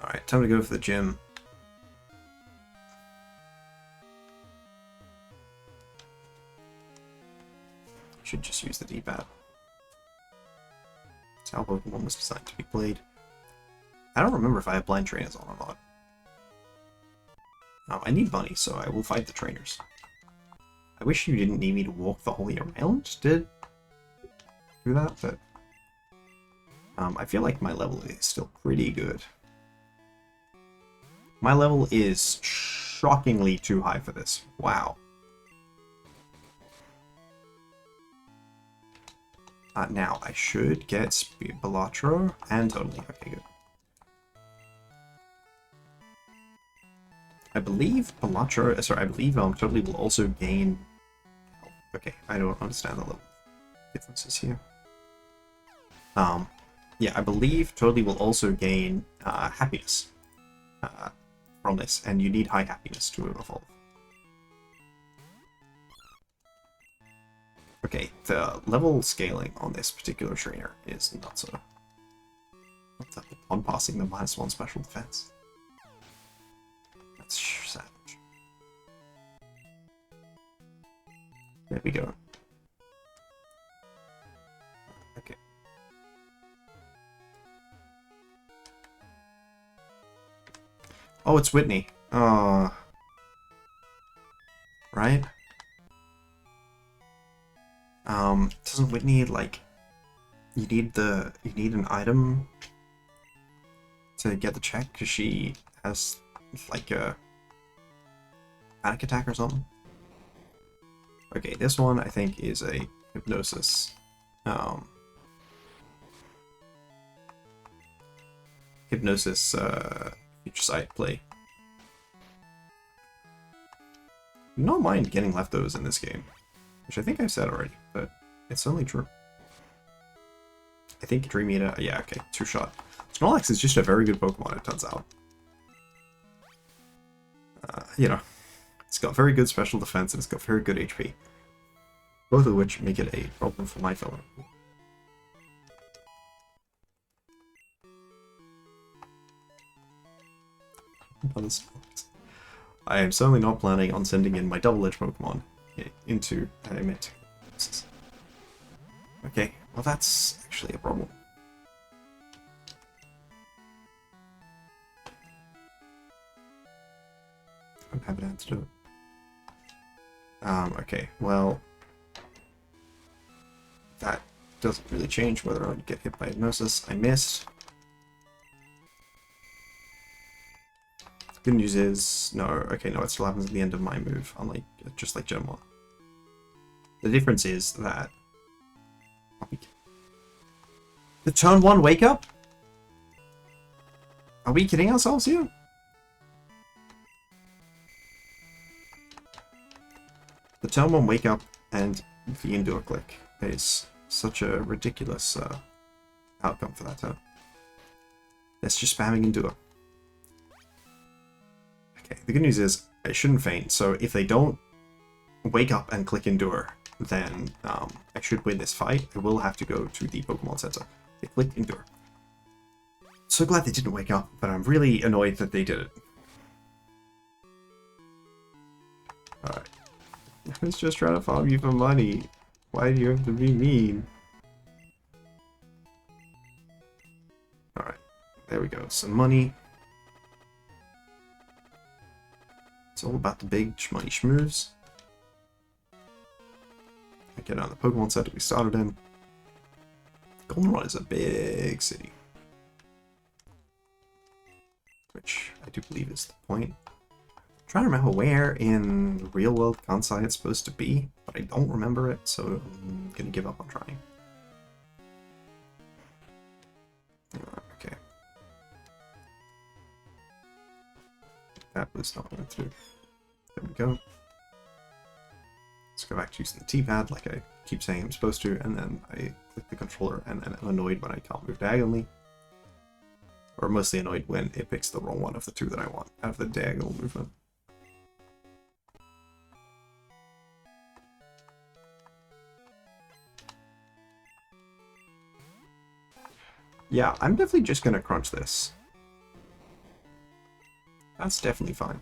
Alright, time to go for the gym. Should just use the D-pad. That's how Pokemon was designed to be played. I don't remember if I have blind trainers on or not. I need money, so I will fight the trainers. I wish you didn't need me to walk the whole way around to do that, but I feel like my level is still pretty good. My level is shockingly too high for this. Wow. Now, I should get Balatro and Totally. Okay, good. I believe Balatro, sorry, I believe Totally will also gain... Okay, I don't understand the level differences here. Yeah, I believe Totally will also gain happiness from this, and you need high happiness to evolve. Okay, the level scaling on this particular trainer is not so... On passing the -1 special defense. That's savage. There we go. Okay. Oh, it's Whitney. Right? Doesn't Whitney, like, you need an item to get the check because she has, like, a panic attack or something? Okay, this one I think is a hypnosis. Hypnosis, future sight play. Do not mind getting leftovers in this game, which I think I've said already, but it's certainly true. I think Dream Eater, yeah, okay, 2-shot. Snorlax is just a very good Pokemon, it turns out. You know, it's got very good special defense and it's got very good HP. Both of which make it a problem for my fella. I am certainly not planning on sending in my double-edged Pokemon into emit. Okay, well that's actually a problem. I don't have an answer to it. Okay, well, that doesn't really change whether I get hit by hypnosis. I missed. Good news is, no, okay, no, it still happens at the end of my move, unlike, just like Gen 1. The difference is that... The turn 1 wake up? Are we kidding ourselves here? The turn 1 wake up and the endure click is such a ridiculous outcome for that turn. That's just spamming endure. Okay, the good news is I shouldn't faint, so if they don't wake up and click endure, then I should win this fight. I will have to go to the Pokemon Center. They clicked endure. So glad they didn't wake up, but I'm really annoyed that they did it. Alright. I was just trying to farm you for money. Why do you have to be mean? Alright, there we go. Some money. It's all about the big shmoney schmoves. I get on the Pokemon Center we started in. Goldenrod is a big city. Which I do believe is the point. I'm trying to remember where in real world Kansai it's supposed to be, but I don't remember it, so I'm gonna give up on trying. Okay. That was not going through. There we go. Let's go back to using the T-pad like I keep saying I'm supposed to, and then I click the controller, and then I'm annoyed when I can't move diagonally. Or mostly annoyed when it picks the wrong one of the two that I want out of the diagonal movement. Yeah, I'm definitely just gonna crunch this. That's definitely fine.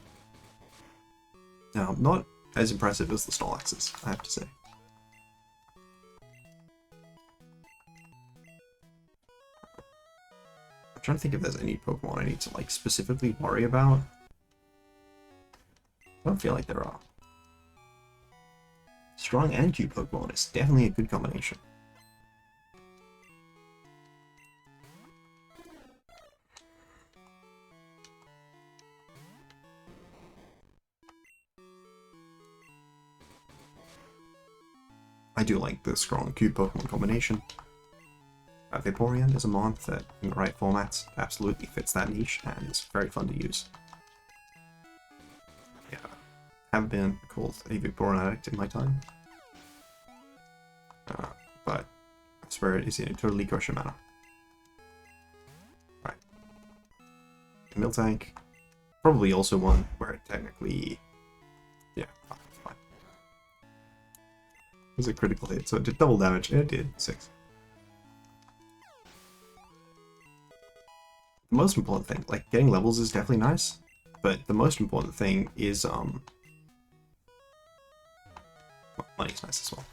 Now, not as impressive as the Snorlaxes, I have to say. I'm trying to think if there's any Pokemon I need to, like, specifically worry about. I don't feel like there are. Strong and cute Pokemon is definitely a good combination. I do like the strong cute Pokemon combination. Vaporeon is a mon that, in the right formats, absolutely fits that niche and is very fun to use. Yeah, haven't been called a Vaporeon addict in my time, but I swear it is in a totally kosher manner. Right. Miltank, probably also one where it technically, yeah, it's fine. It was a critical hit, so it did double damage, and it did 6. The most important thing, like, getting levels is definitely nice, but the most important thing is, well, money's nice as well.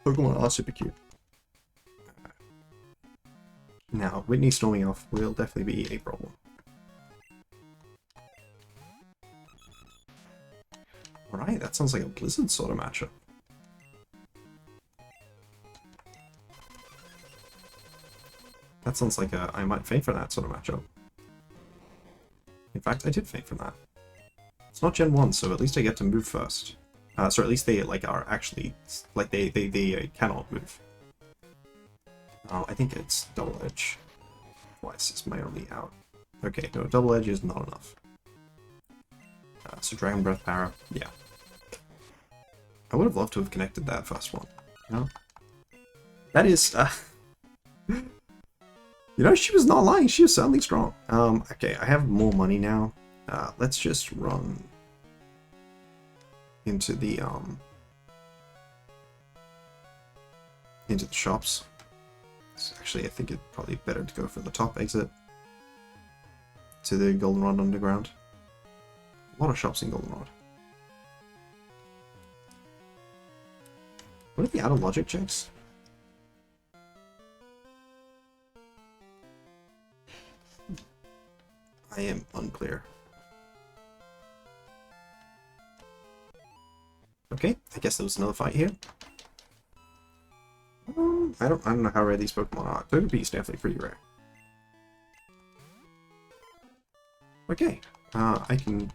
Pokemon are super cute. Now, Whitney storming off will definitely be a problem. that sounds like a Blizzard sort of matchup. That sounds like a I might faint for that sort of matchup. In fact, I did faint from that. It's not Gen 1, so at least I get to move first. So at least they like are actually like they cannot move. I think it's double edge. Twice is my only out. Okay, no, double edge is not enough. So Dragon Breath Para, yeah. I would have loved to have connected that first one. You know? That is, you know, she was not lying. She was certainly strong. Okay, I have more money now. Let's just run into the shops. So actually, I think it's probably better to go for the top exit to the Goldenrod Underground. A lot of shops in Goldenrod. What are the outer logic checks? I am unclear. Okay, I guess there was another fight here. I don't know how rare these Pokemon are. Togepi is definitely pretty rare. Okay, I can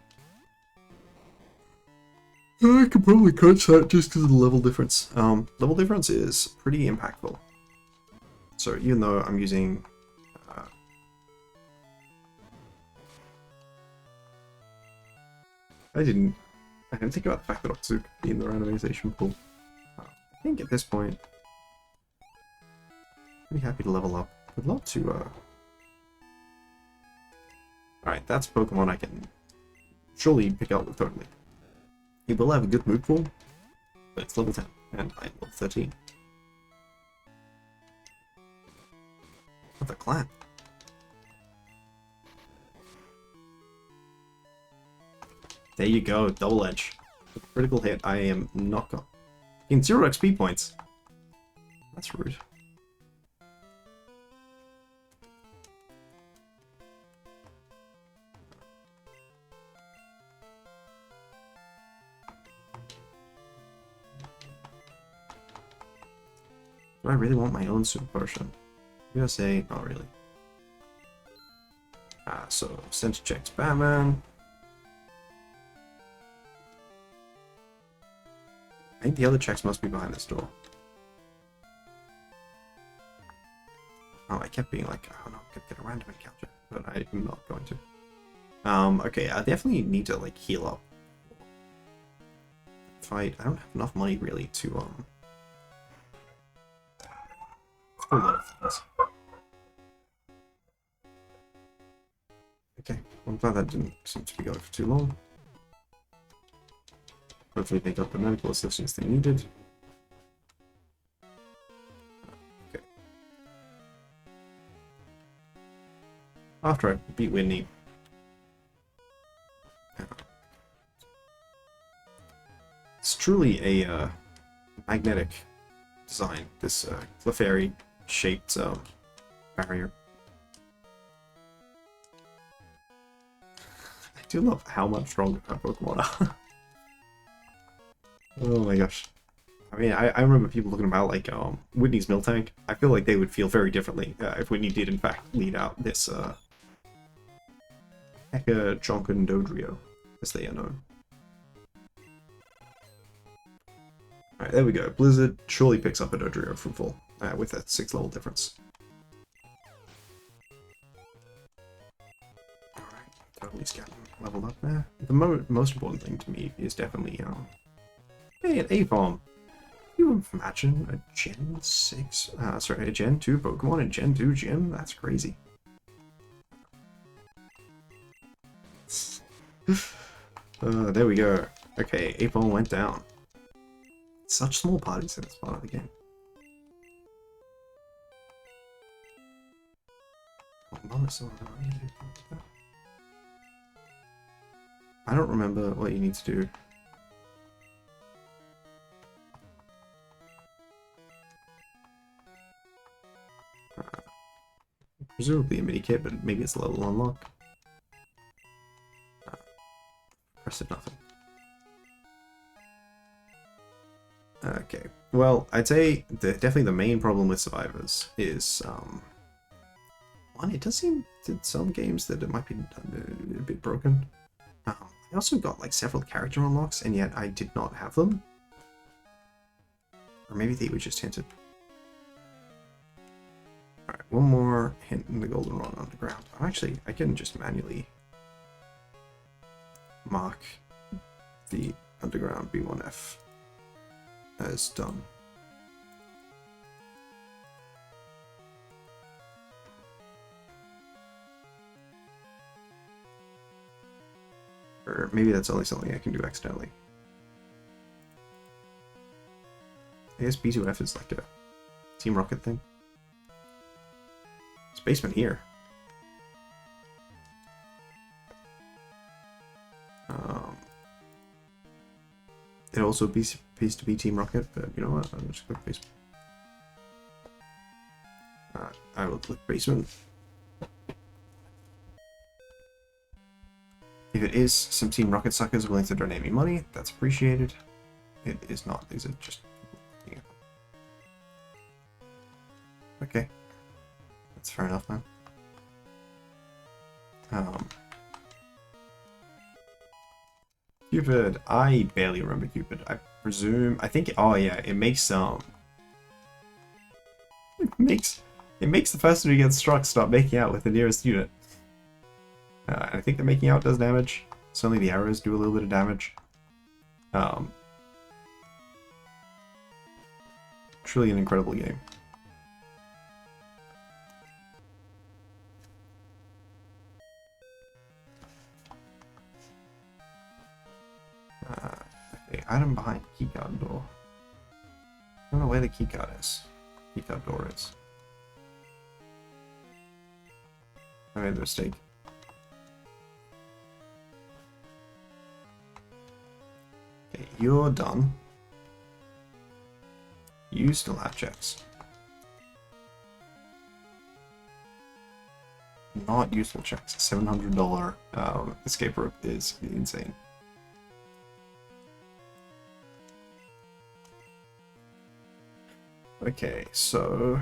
probably coach that just because of the level difference. Level difference is pretty impactful. So even though I'm using I didn't think about the fact that Otsu could be in the randomization pool. I think at this point, pretty happy to level up. Would love to, Alright, that's Pokemon I can surely pick up with totally. He will have a good move pool, but it's level 10, and I'm level 13. Another clan. There you go, double edge. Critical hit, I am not got. In 0 XP points. That's rude. Do I really want my own super potion? I'm gonna say not really. So center checks Batman. I think the other checks must be behind this door. Oh, I kept being like, oh no, I'm gonna get a random encounter, but I'm not going to. Okay, I definitely need to like heal up. Fight. I don't have enough money really to a lot of things. Okay, I'm glad that didn't seem to be going for too long. Hopefully they got the medical assistance they needed. Okay. After I beat Whitney. It's truly a magnetic design, this Clefairy shaped barrier. I do love how much stronger our Pokemon are. Oh my gosh. I mean, I remember people looking about like Whitney's Miltank. I feel like they would feel very differently if Whitney did in fact lead out this Eka, Jonkin, Dodrio, as they are known. Alright, there we go. Blizzard surely picks up a Dodrio from full with a 6 level difference. Alright, totally scouting leveled up there. The most important thing to me is definitely hey, an A-bomb. Can you imagine a Gen 6, sorry, a Gen 2 Pokemon in Gen 2 Gym? That's crazy. There we go. Okay, A-bomb went down. Such small parties in this part of the game. I don't remember what you need to do. Presumably a mini kit, but maybe it's a level unlock. Press it, nothing. Okay, well, I'd say definitely the main problem with survivors is, one, it does seem in some games that it might be a bit broken. I also got like several character unlocks, and yet I did not have them. Or maybe they were just hinted. Alright, one more hint in the Goldenrod Underground. I can just manually mark the Underground B1F as done. Or maybe that's only something I can do accidentally. I guess B2F is like a Team Rocket thing. There's basement here. It also appears to be Team Rocket, but you know what? I'll just click basement. I will click basement. If it is some Team Rocket suckers willing to donate me money, that's appreciated. It is not. These are just... Yeah. Okay. That's fair enough, man. Cupid. I barely remember Cupid. I presume... I think... Oh, yeah. It makes, It makes the person who gets struck stop making out with the nearest unit. I think the making out does damage. Certainly the arrows do a little bit of damage. Truly an incredible game. Okay, item behind keycard door. I don't know where the keycard is. Keycard door is. I made a mistake. Okay, you're done. You still have checks. Not useful checks. $700 escape rope is insane. Okay, so...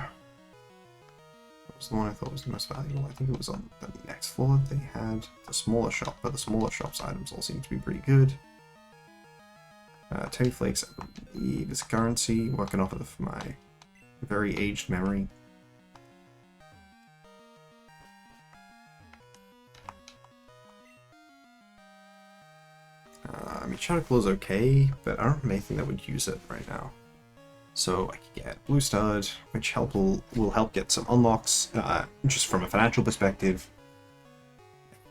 What was the one I thought was the most valuable? I think it was on the next floor that they had the smaller shop, but the smaller shop's items all seem to be pretty good. Teddy Flakes, I believe, is currency, working off of my very aged memory. I mean, Shadow Claw's okay, but I don't have anything that would use it right now. So I could get Blue Stud, which will help get some unlocks, just from a financial perspective.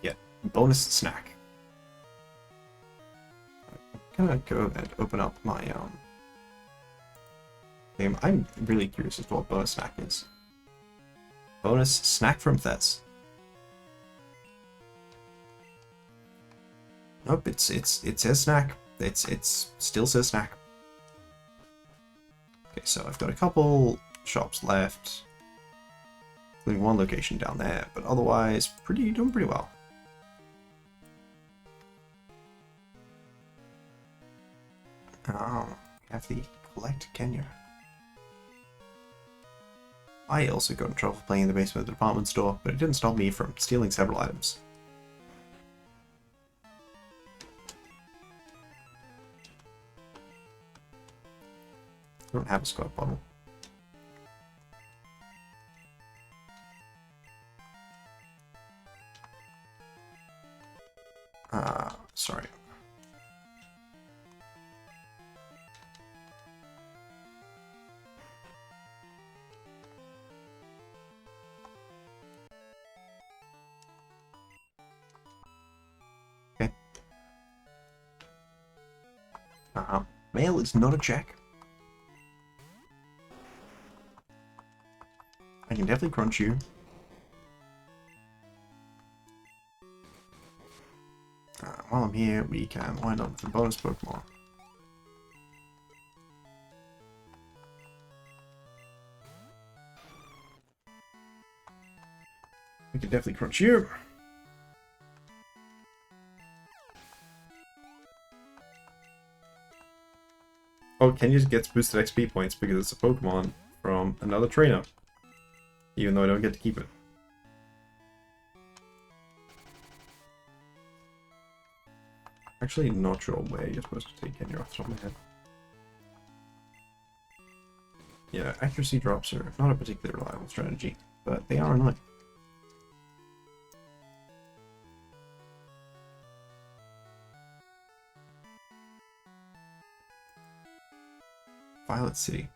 Get bonus snack. I'm gonna go and open up my game. I'm really curious as to what bonus snack is. Bonus snack from Thez. Nope, it says snack. It's still says snack. Okay, so I've got a couple shops left, including one location down there, but otherwise doing pretty well. Oh, you have the collect Kenya. I also got in trouble playing in the basement of the department store, but it didn't stop me from stealing several items. I don't have a squad bottle. Sorry. Okay. Mail is not a check. I can definitely crunch you. While I'm here, we can wind up with the bonus Pokemon. We can definitely crunch you. Oh, Kenya gets boosted XP points because it's a Pokemon from another trainer. Even though I don't get to keep it. Actually, not sure where you're supposed to take Kenya off the top of my head. Yeah, accuracy drops are not a particularly reliable strategy, but they are annoying. Violet City.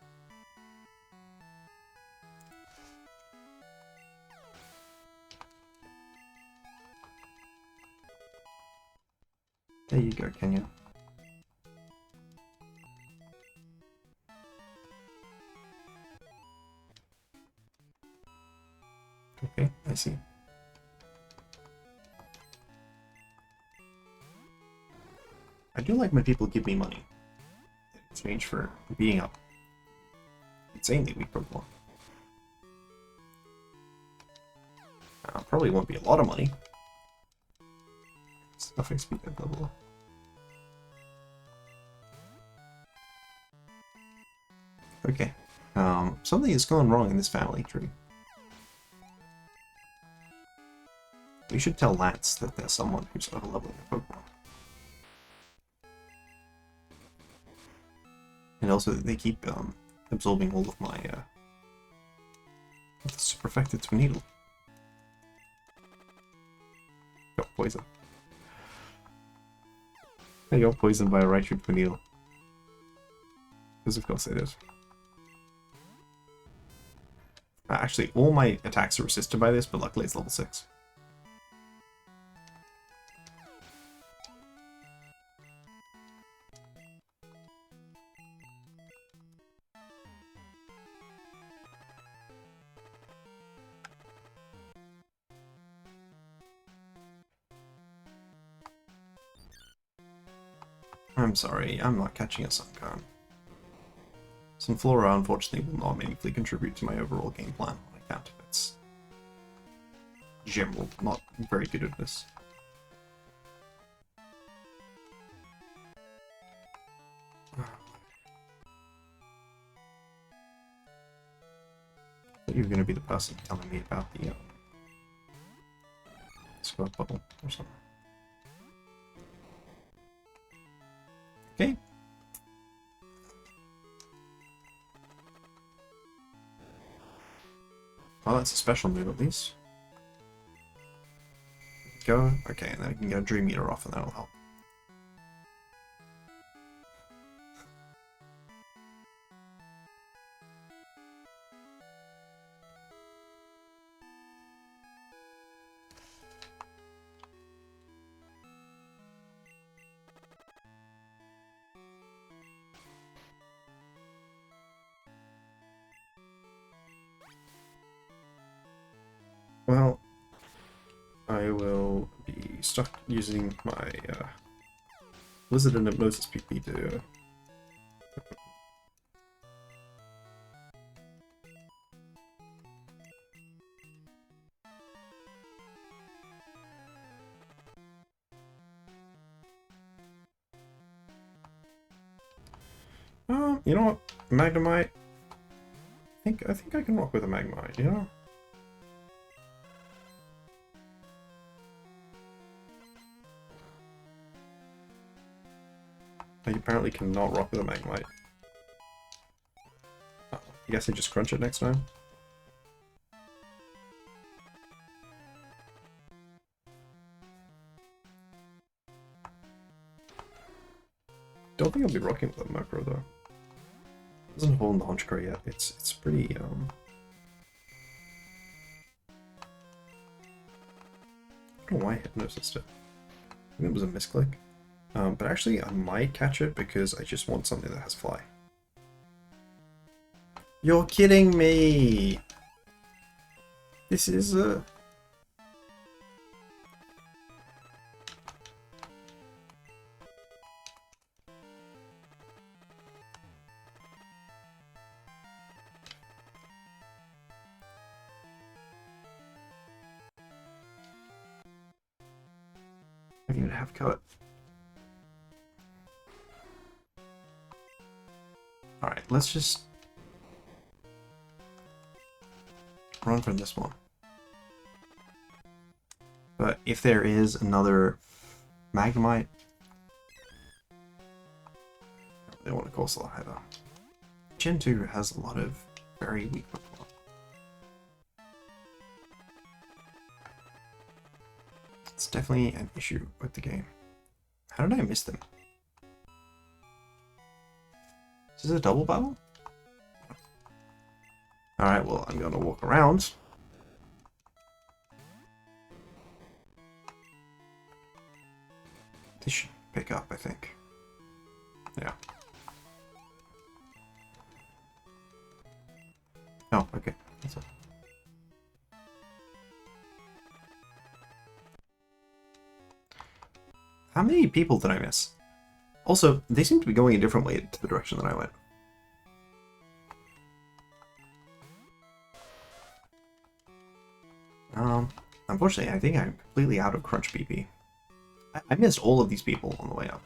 There you go, Kenya. Okay, I see. I do like when people give me money in exchange for beating up insanely weak Pokemon. Probably won't be a lot of money. Stuff XP at level. Okay. Something has gone wrong in this family tree. We should tell Lance that there's someone who's overleveling a Pokemon. And also that they keep absorbing all of my super effective Tornado. Got poisoned. I got poisoned by a Raichu Tornado. Because of course it is. Actually, all my attacks are resisted by this, but luckily it's level 6. I'm sorry, I'm not catching a Sunkan. Sunflora unfortunately will not meaningfully contribute to my overall game plan on account of its general not very good at this. I thought you were going to be the person telling me about the squad bubble or something. Okay. Well, that's a special move at least. Go. Okay, and then I can get a Dream Eater off and that'll help. Well, I will be stuck using my Blizzard and Hypnosis PP to you know what? Magnemite. I think I can rock with a Magnemite, you know? I apparently cannot rock with a Magnemite. I guess I just crunch it next time. Don't think I'll be rocking with a Murkrow though. Doesn't hold in the Honchkrow yet. It's pretty I don't know why I hypnosised it. I think it was a misclick. But actually I might catch it because I just want something that has fly. You're kidding me! This is a... I don't even have cut. Alright, let's just run from this one. But if there is another Magnemite, I don't want to course a lot either. Gen 2 has a lot of very weak Pokemon. It's definitely an issue with the game. How did I miss them? Is this a double battle? Alright, well, I'm going to walk around. This should pick up, I think. Yeah. Oh, okay. That's all. How many people did I miss? Also, they seem to be going a different way to the direction that I went. Unfortunately, I think I'm completely out of Crunch BP. I missed all of these people on the way up.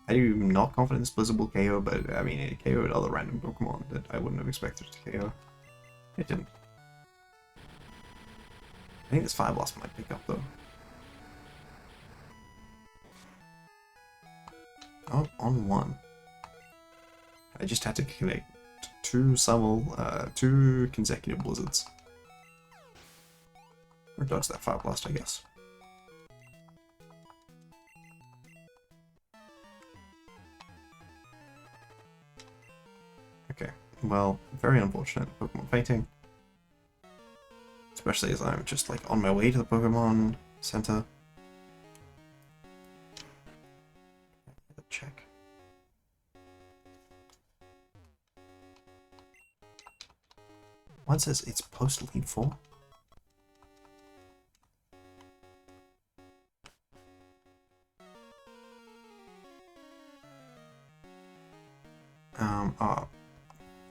I'm not confident this Blizzard will KO, but I mean, it KO'd other random Pokemon that I wouldn't have expected to KO. It didn't. I think this Fire Blast might pick up, though. Oh, on one. I just had to connect two consecutive Blizzards. Or dodge that Fire Blast, I guess. Okay, well, very unfortunate Pokemon fainting. Especially as I'm just like on my way to the Pokemon Center. Check. One says it's post lead 4.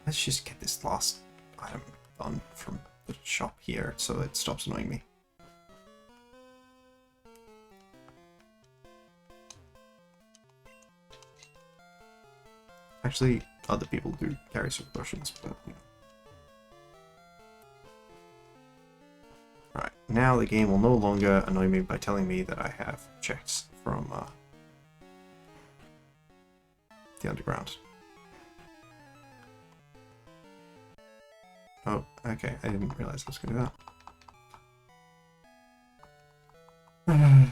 Let's just get this last item done from the shop here so it stops annoying me. Actually, other people do carry super potions, but you know. Alright, now the game will no longer annoy me by telling me that I have checks from the underground. Oh, okay, I didn't realize I was going to do that.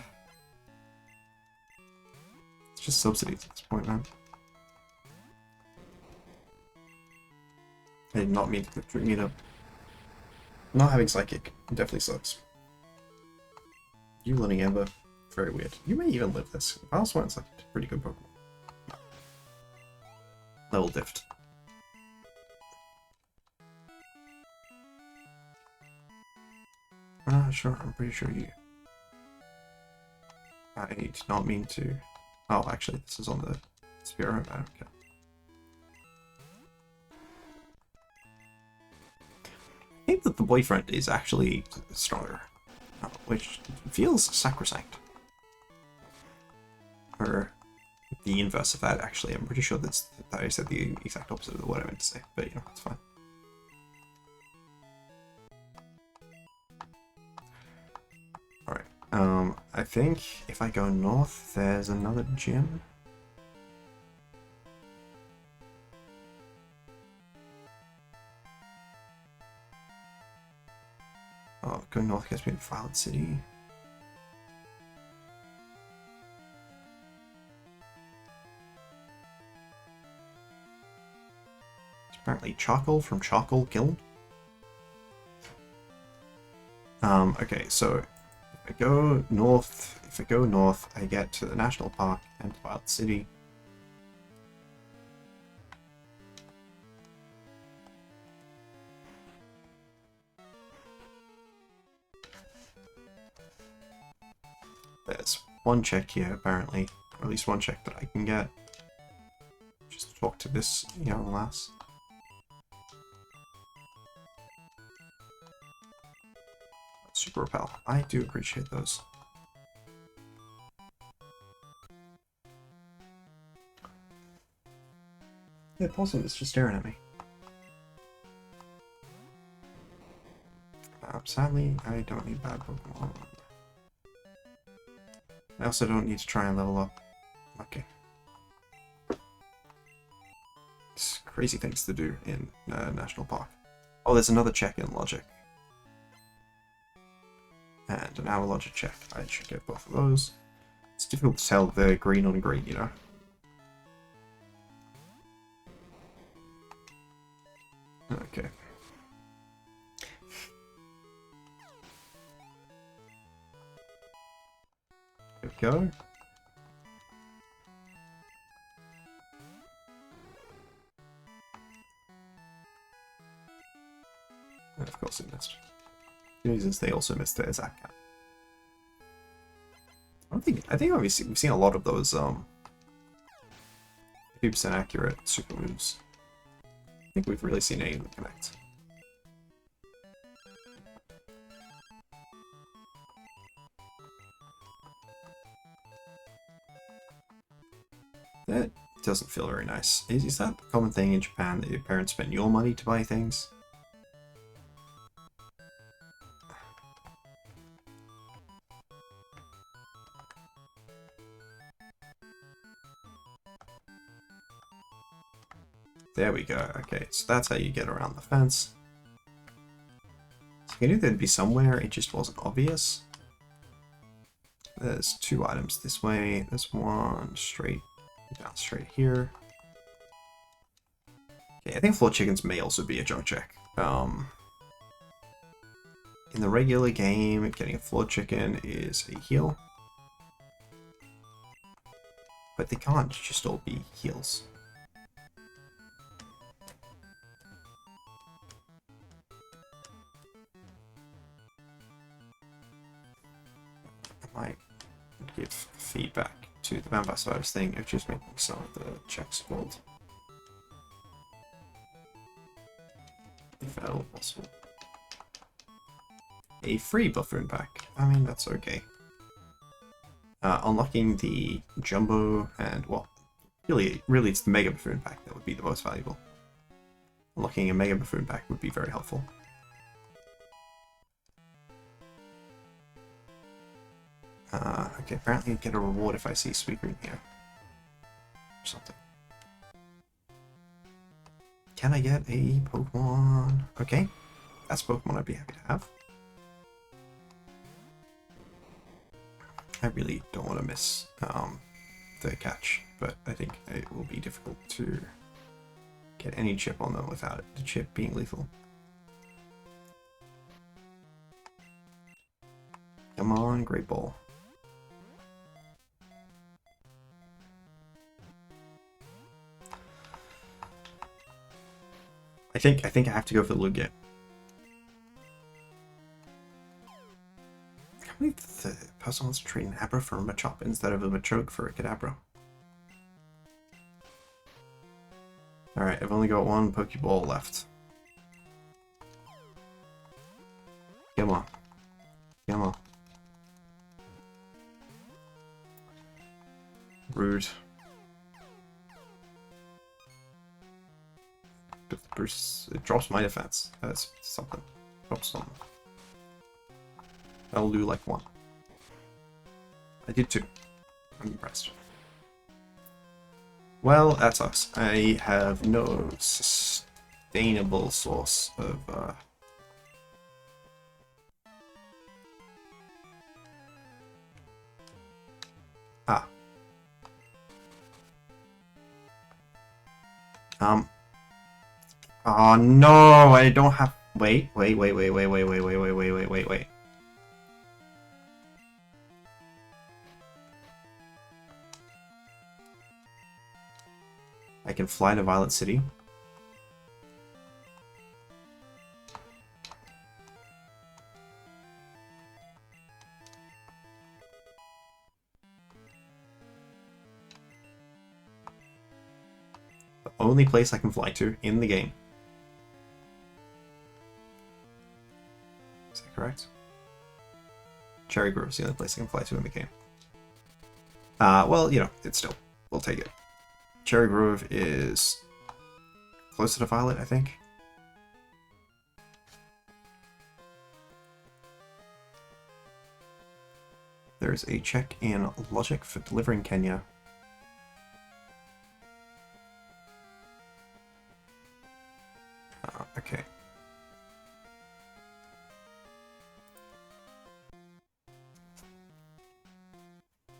It's just subsidies at this point, man. I did not mean to click meet up. Not having Psychic definitely sucks. You learning Ember, very weird. You may even live this. Palace One's like a pretty good Pokemon. Level diffed. Sure, I'm pretty sure you... I did not mean to... Oh, actually, this is on the Spear. Okay. I think that the boyfriend is actually stronger, which feels sacrosanct. Or the inverse of that, actually. I'm pretty sure that I said the exact opposite of what I meant to say, but you know, it's fine. Alright, I think if I go north, there's another gym. Oh, going north gets me to Violet City. It's apparently charcoal from Charcoal Guild. Okay, so if I go north, I get to the National Park and to Violet City. There's one check here, apparently, or at least one check that I can get. Just to talk to this young lass. Super Repel. I do appreciate those. The possum is just staring at me. Sadly, I don't need bad Pokemon. I also don't need to try and level up. Okay. It's crazy things to do in National Park. Oh, there's another check in Logic. And an hour Logic check. I should get both of those. It's difficult to tell the green on green, you know. Okay. There we go. And of course it missed. Jesus, they also missed their Zap Cap. I think we've seen a lot of those 50% accurate super moves. I think we've really seen any of them connect. That doesn't feel very nice. Is that a common thing in Japan that your parents spend your money to buy things? There we go. Okay, so that's how you get around the fence. So I knew there'd be somewhere, it just wasn't obvious. There's two items this way. There's one straight down straight here. Okay, I think floor chickens may also be a junk check. In the regular game, getting a floor chicken is a heal. But they can't just all be heals. I might give feedback to the Vampire Survivors thing of just making some of the checks gold. If at all possible. A free buffoon pack. I mean, that's okay. Unlocking the Jumbo and, well, really it's the Mega Buffoon pack that would be the most valuable. Unlocking a Mega Buffoon pack would be very helpful. Okay, apparently I get a reward if I see Sweetgreen here. Or something. Can I get a Pokemon? Okay, that's Pokemon I'd be happy to have. I really don't want to miss the catch, but I think it will be difficult to get any chip on them without the chip being lethal. Come on, Great Ball. I think I have to go for the Lugia. I can't believe the person wants to trade an Abra for a Machop instead of a Machoke for a Kadabra. Alright, I've only got one Pokeball left. Come on. Come on. Rude. It drops my defense. That's something. Drops something. I'll do like one. I did two. I'm impressed. Well, that sucks. I have no sustainable source of Oh no, I don't have. Wait. I can fly to Violet City. The only place I can fly to in the game. Is that correct? Cherry Grove is the only place I can fly to in the game. Well, you know, it's still. We'll take it. Cherry Grove is closer to Violet, I think. There is a check in logic for delivering Kenya. Okay.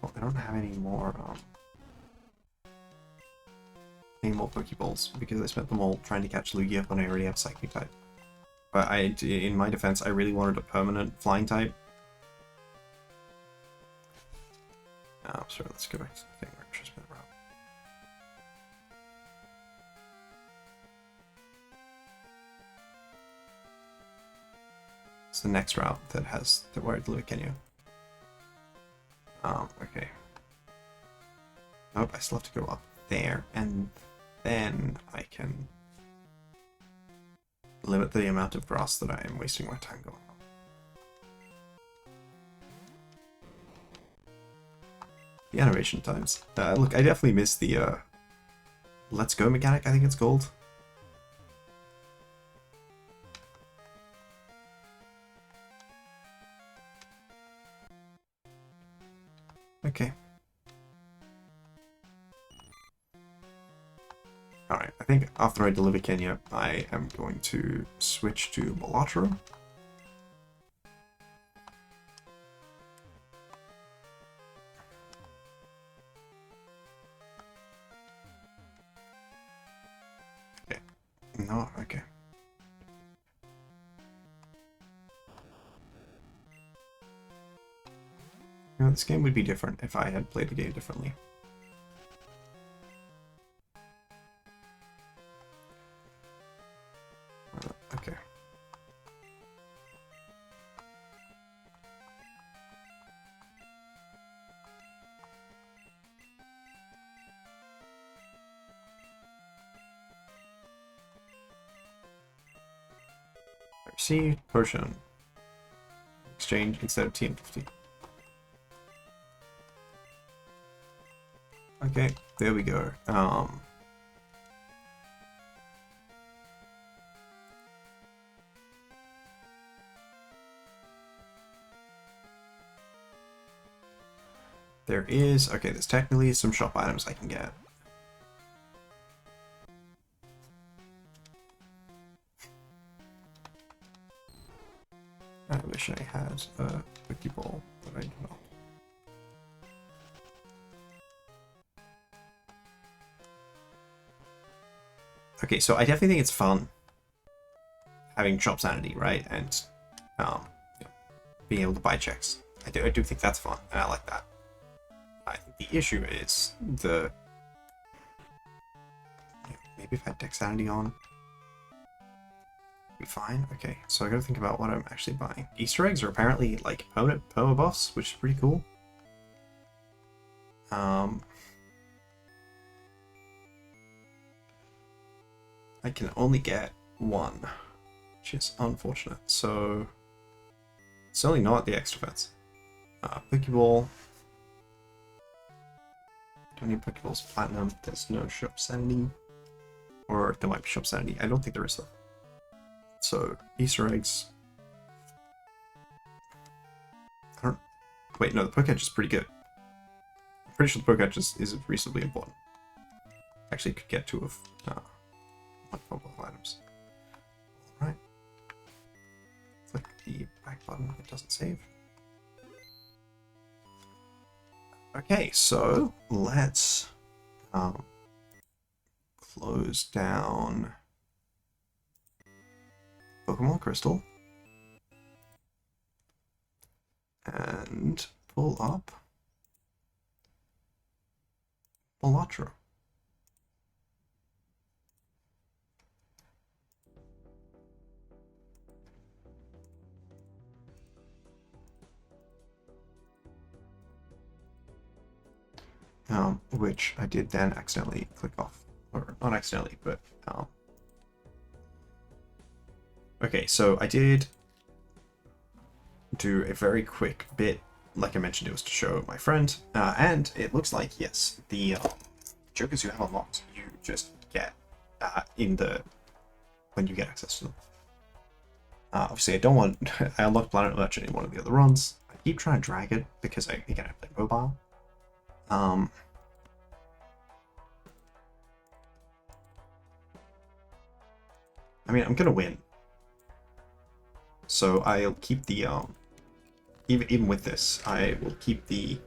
Well, I don't have any more Pokeballs because I spent them all trying to catch Lugia when I already have Psychic type. But in my defense, I really wanted a permanent Flying type. So let's go back to the thing where I just been around. It's the next route that has the word Kenya. Okay. Nope, I still have to go up there, and then I can limit the amount of grass that I am wasting my time going on. The animation times. Look, I definitely missed the Let's Go mechanic, I think it's called. Okay. Alright, I think after I deliver Kenya, I am going to switch to Balatro. Okay. No, okay. You know, this game would be different if I had played the game differently. Okay. Received potion. Exchange instead of TM50. Okay, there we go. There is, okay, there's technically some shop items I can get. I wish I had a Pokeball, but I do not. Okay, so I definitely think it's fun having shop sanity, right? And you know, being able to buy checks. I do think that's fun, and I like that. I think the issue is the... maybe if I had deck sanity on, be fine. Okay, so I gotta think about what I'm actually buying. Easter eggs are apparently like permanent perma buffs, which is pretty cool. I can only get one, which is unfortunate. So it's only not the extra defense. Pokeball. Don't need Pokeballs Platinum. There's no shop sanity, or there might be shop sanity. I don't think there is though. So Easter eggs. I don't. Wait, no. The Pokecatcher is pretty good. I'm pretty sure the Pokecatcher is reasonably important. Actually, could get two of one combo of items. All right. Click the back button. It doesn't save. Okay, so let's close down Pokemon Crystal and pull up Balatro. Which I did then accidentally click off, or not accidentally, but okay, so I did do a very quick bit, like I mentioned, it was to show my friend, and it looks like, yes, the jokers you have unlocked, you just get when you get access to them. Obviously, I don't want. I unlocked Planet Merchant in one of the other runs. I keep trying to drag it because I play mobile. I mean, I'm gonna win, so I'll keep the even with this, I will keep the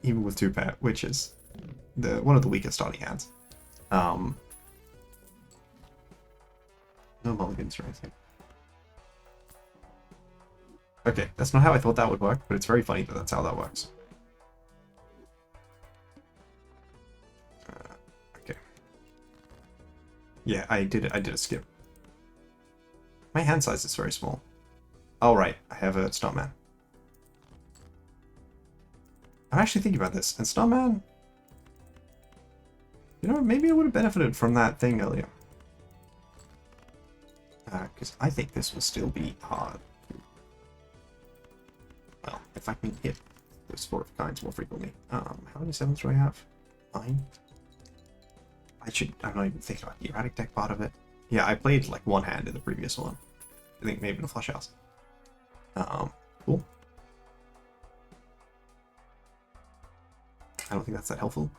even with 2-pair, which is one of the weakest starting hands. No mulligans or anything. Okay, that's not how I thought that would work, but it's very funny that that's how that works. Okay. Yeah, I did a skip. My hand size is very small. Oh right, I have a Stuntman. I'm actually thinking about this, and Stuntman, you know, maybe I would have benefited from that thing earlier. Because I think this will still be hard. Well, if I can hit those 4 of kinds more frequently. How many 7s do I have? 9? I'm not even thinking about the erratic deck part of it. Yeah, I played like one hand in the previous one. I think maybe in a flush house. Cool. I don't think that's that helpful.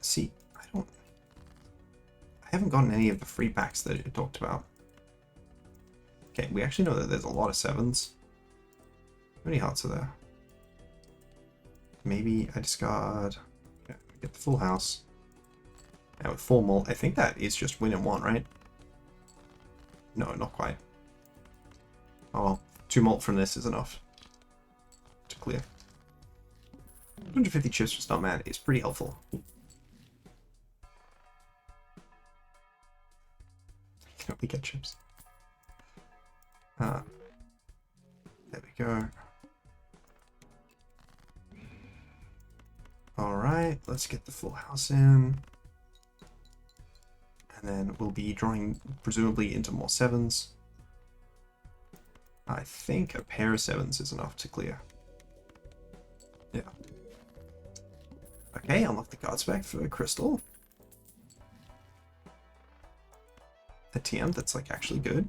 See, I haven't gotten any of the free packs that it talked about. Okay, we actually know that there's a lot of 7s. How many hearts are there? Maybe I discard. Yeah, get the full house. Now with 4 mult, I think that is just win in 1, right? No, not quite. Oh well, 2 mult from this is enough to clear. 250 chips for Stuntman is pretty helpful. Can we get chips? There we go. Alright, let's get the full house in. And then we'll be drawing presumably into more 7s. I think a pair of 7s is enough to clear. Yeah. Okay, unlock the card spec for Crystal. A TM that's like actually good.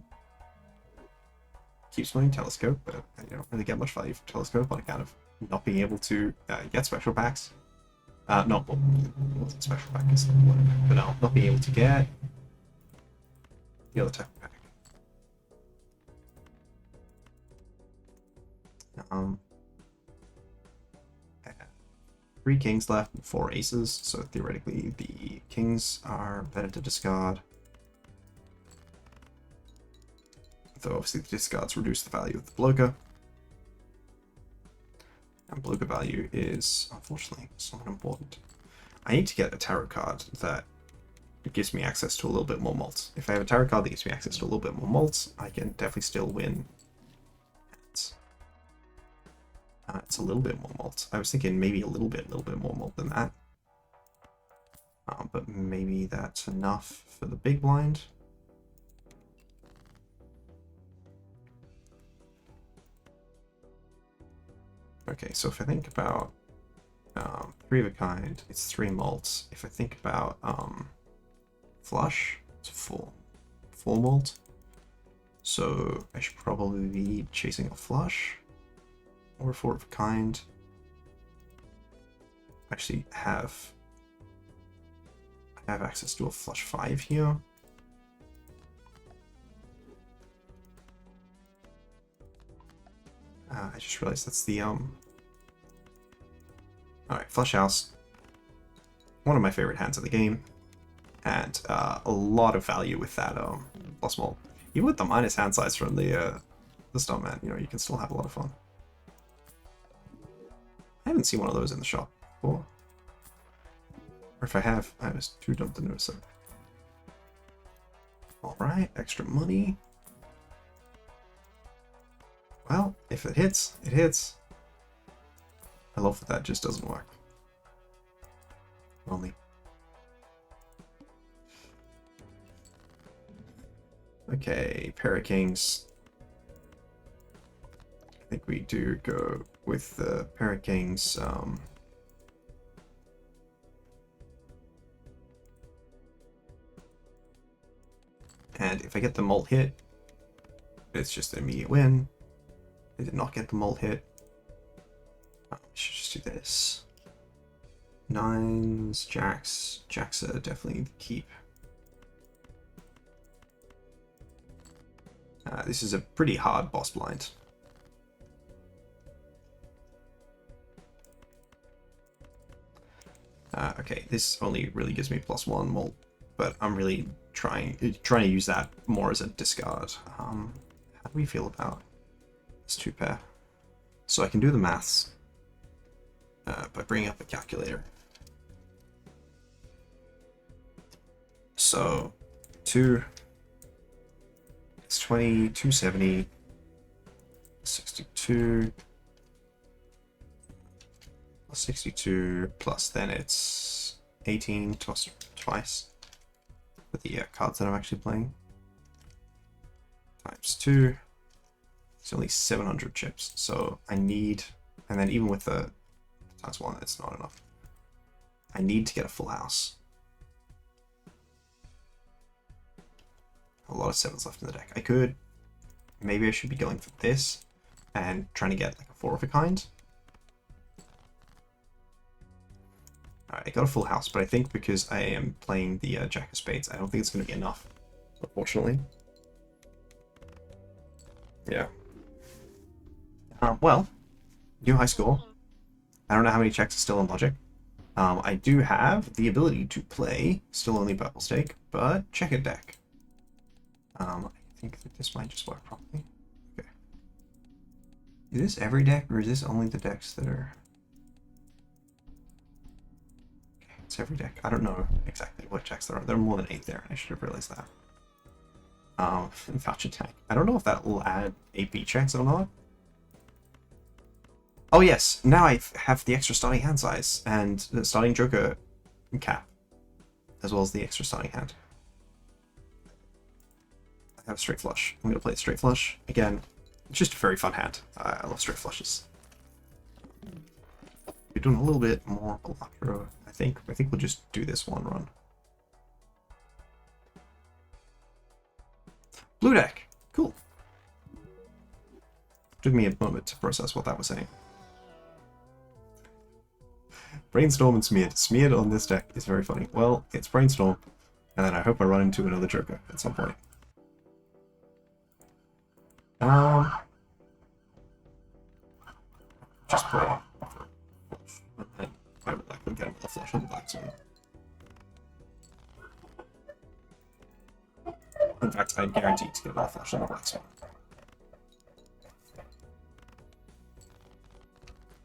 Keeps playing Telescope, but I don't really get much value from Telescope on account of not being able to get special packs. Not well, wasn't special pack, but no, not being able to get the other type of pack. 3 kings left and 4 aces, so theoretically the kings are better to discard. Though obviously the discards reduce the value of the blocker. And blocker value is, unfortunately, somewhat important. I need to get a tarot card that gives me access to a little bit more malts. If I have a tarot card that gives me access to a little bit more malts, I can definitely still win. It's a little bit more malt. I was thinking maybe a little bit more malt than that. But maybe that's enough for the big blind. Okay, so if I think about 3 of a kind, it's 3 malts. If I think about flush, it's 4 malt. So I should probably be chasing a flush or a 4 of a kind. Actually I have access to a flush 5 here. I just realized that's the Alright, flush house. One of my favorite hands of the game. And a lot of value with that plus mult. Even with the minus hand size from the Stuntman, you know, you can still have a lot of fun. I haven't seen one of those in the shop before. Or if I have, I was too dumb to notice it. Alright, extra money. Well, if it hits, it hits. I love that just doesn't work. Only. Okay, pair of kings. think we do go with the pair of kings. And if I get the mult hit, it's just an immediate win. I did not get the mult hit. We should just do this. Nines, jacks. Jacks are definitely the keep. This is a pretty hard boss blind. Okay, this only really gives me +1 mult, but I'm really trying to use that more as a discard. How do we feel about this 2-pair? So I can do the maths by bringing up a calculator. So 2, it's 20, 270, 62, plus 62, plus then it's 18 twice with the cards that I'm actually playing. Times 2, it's only 700 chips, so I need, and then even with the times 1, it's not enough. I need to get a full house. A lot of 7s left in the deck. I could, maybe I should be going for this and trying to get like a 4 of a kind. Alright, I got a full house, but I think because I am playing the Jack of Spades, I don't think it's going to be enough, unfortunately. Yeah. Well, new high score. I don't know how many checks are still in Logic. I do have the ability to play, still only purple stake, but checkered deck. I think that this might just work properly. Okay. Is this every deck, or is this only the decks that are... Okay, it's every deck. I don't know exactly what checks there are. There are more than 8 there. I should have realized that. Voucher tank. I don't know if that will add 8B checks or not. Oh yes, now I have the extra starting hand size and the starting joker cap, as well as the extra starting hand. I have a straight flush. I'm going to play a straight flush. Again, it's just a very fun hand. I love straight flushes. We're doing a little bit more Balatro, I think. I think we'll just do this one run. Blue deck! Cool. Took me a moment to process what that was saying. Brainstorm and Smeared. Smeared on this deck is very funny. Well, it's Brainstorm, and then I hope I run into another Joker at some point. Just play for flush, and then I would likely get another flush on the black zone. In fact, I'm guaranteed to get another flush on the black zone.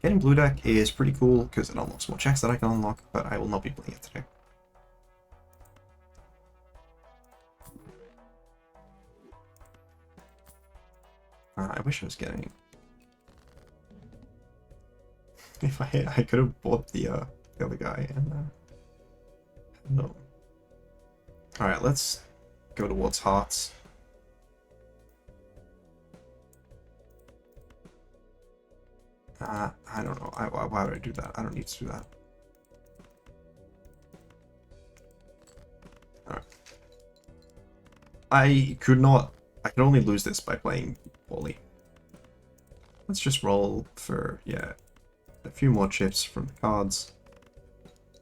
Getting blue deck is pretty cool because it unlocks more checks that I can unlock, but I will not be playing it today. I wish I was getting... If I could have bought the other guy and no. All right, let's go towards hearts. I don't know. Why would I do that? I don't need to do that. Alright. I could only lose this by playing poorly. Let's just roll for, yeah, a few more chips from the cards.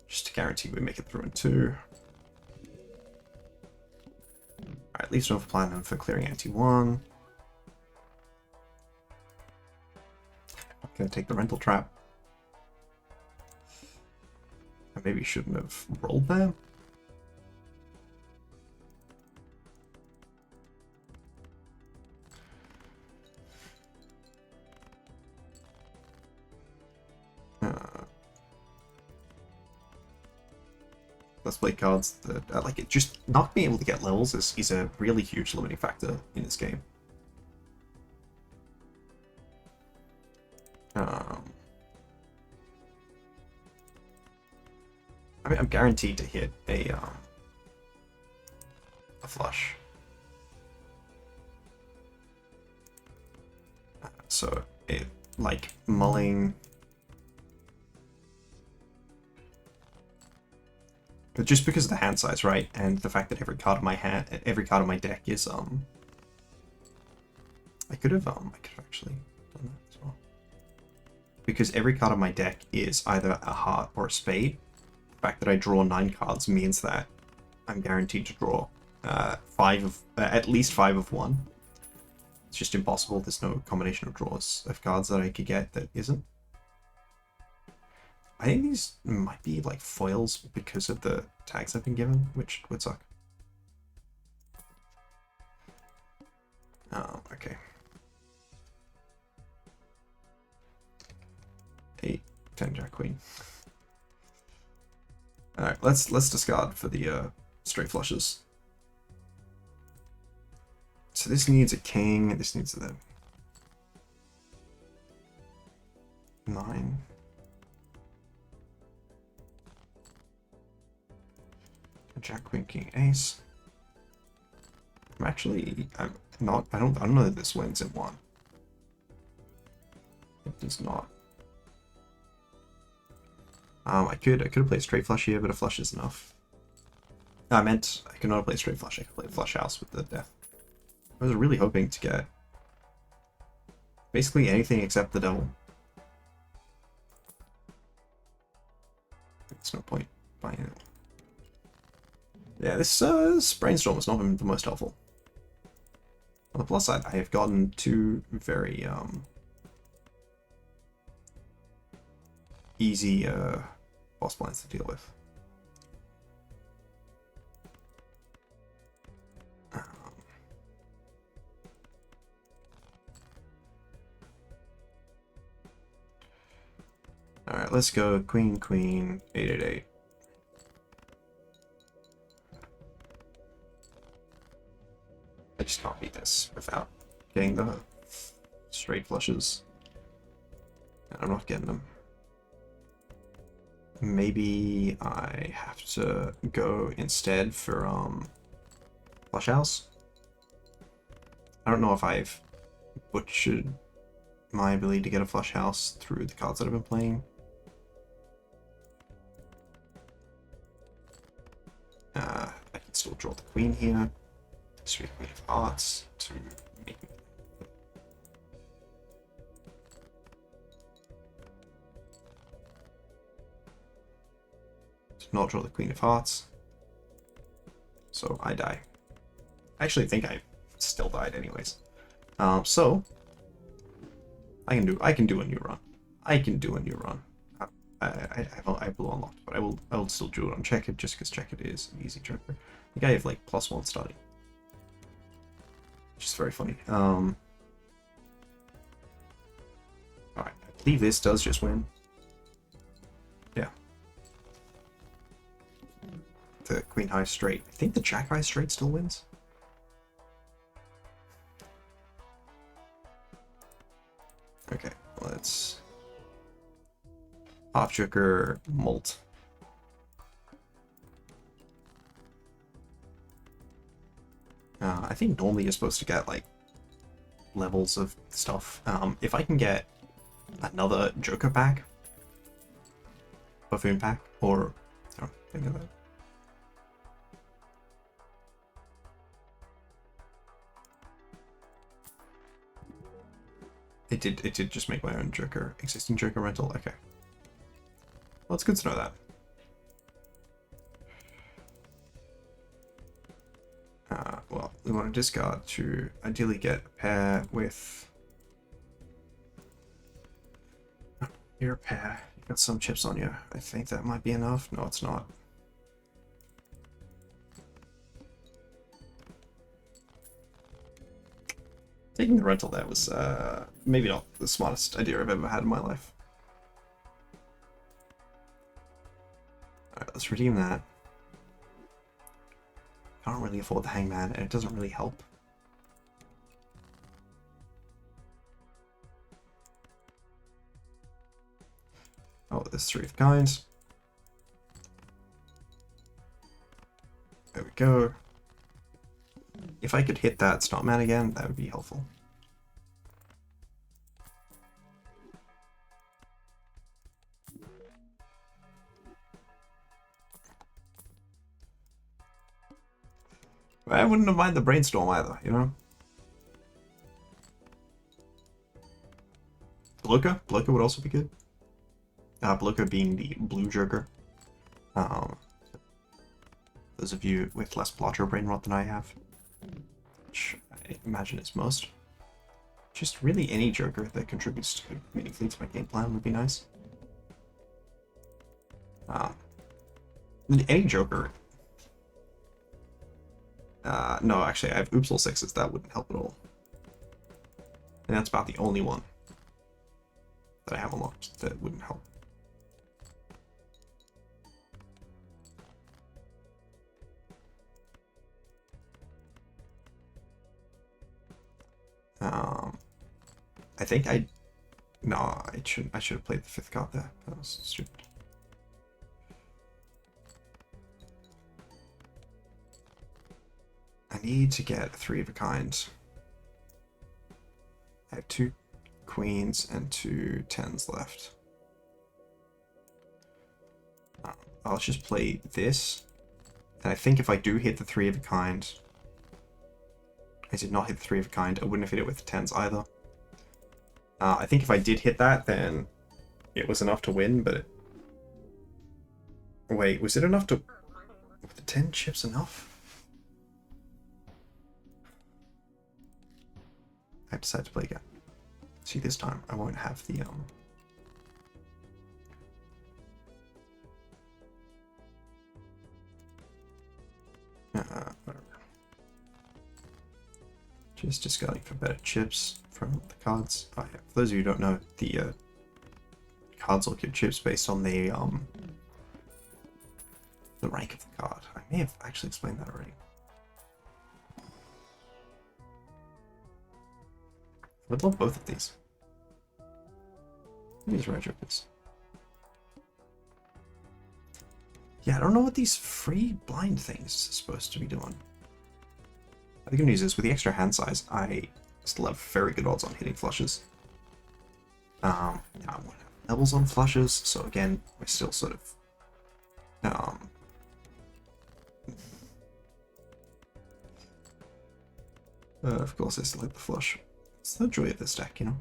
Just to guarantee we make it through in 2. Alright, leaves one for platinum for clearing anti-1. Gonna take the rental trap. I maybe shouldn't have rolled there. Let's play cards that like it. Just not being able to get levels is a really huge limiting factor in this game. I mean, I'm guaranteed to hit a flush. So like mulling. But just because of the hand size, right, and the fact that every card of my deck is I could have actually done that as well. Because every card on my deck is either a heart or a spade. The fact that I draw 9 cards means that I'm guaranteed to draw at least 5 of one. It's just impossible. There's no combination of draws of cards that I could get that isn't. I think these might be like foils because of the tags I've been given, which would suck. Oh, okay. 8, 10, Jack, Queen. Alright, let's discard for the straight flushes. So this needs a king, this needs a 9. Jack, Queen, King, Ace. I don't know that this wins in 1. It does not. I could have played straight flush here, but a flush is enough. No, I meant I could not play straight flush. I could play flush house with the death. I was really hoping to get basically anything except the devil. There's no point buying it. Yeah, this brainstorm has not been the most helpful. On the plus side, I have gotten 2 very easy boss blinds to deal with. Alright, let's go Queen, Queen, 888. I just can't beat this without getting the straight flushes. And I'm not getting them. Maybe I have to go instead for flush house. I don't know if I've butchered my ability to get a flush house through the cards that I've been playing. I can still draw the queen here. Sweet Queen of Hearts to make me. To not draw the Queen of Hearts. So I die. I actually think I still died anyways. So I can do a new run. I can do a new run. I blew unlocked, but I will still do it on check it just because check it is an easy checker. I think I have like +1 starting. Which is very funny. Alright, I believe this does just win. Yeah. The Queen High straight. I think the Jack High straight still wins. Okay, let's Half Joker Molt. I think normally you're supposed to get like levels of stuff. If I can get another Joker pack, Buffoon pack, or oh, think of that. It did just make my own existing Joker rental. Okay. Well, it's good to know that. Well, we want to discard to ideally get a pair with... Oh, you're a pair. You've got some chips on you. I think that might be enough. No, it's not. Taking the rental there was maybe not the smartest idea I've ever had in my life. Alright, let's redeem that. Can't really afford the Hangman, and it doesn't really help. Oh, there's 3 of Kinds. There we go. If I could hit that Stompman again, that would be helpful. I wouldn't have minded the brainstorm either, you know? Bloka? Bloka would also be good. Bloka being the blue joker. Those of you with less Balatro brain rot than I have, which I imagine is most. Just really any joker that contributes meaningfully to my game plan would be nice. Any joker. No, actually, I have Oopsal 6s. That wouldn't help at all. And that's about the only one that I have unlocked that wouldn't help. I think no, I should have played the 5th card there. That was stupid. I need to get 3 of a kind. I have 2 queens and 2 10s left. I'll just play this. And I think if I do hit the 3 of a kind, I did not hit the 3 of a kind. I wouldn't have hit it with the 10s either. I think if I did hit that, then it was enough to win, but it... Wait, was it enough to... Were the 10 chips enough? I decided to play again. See, this time I won't have the whatever. Just discarding for better chips from the cards. Oh, yeah. For those of you who don't know, the cards will give chips based on the rank of the card. I may have actually explained that already. I'd love both of these. These red jokers. Yeah, I don't know what these free blind things are supposed to be doing. The good news is, with the extra hand size, I still have very good odds on hitting flushes. I won't have levels on flushes, so again, we're still sort of... of course I still hit the flush. It's the joy of this deck, you know?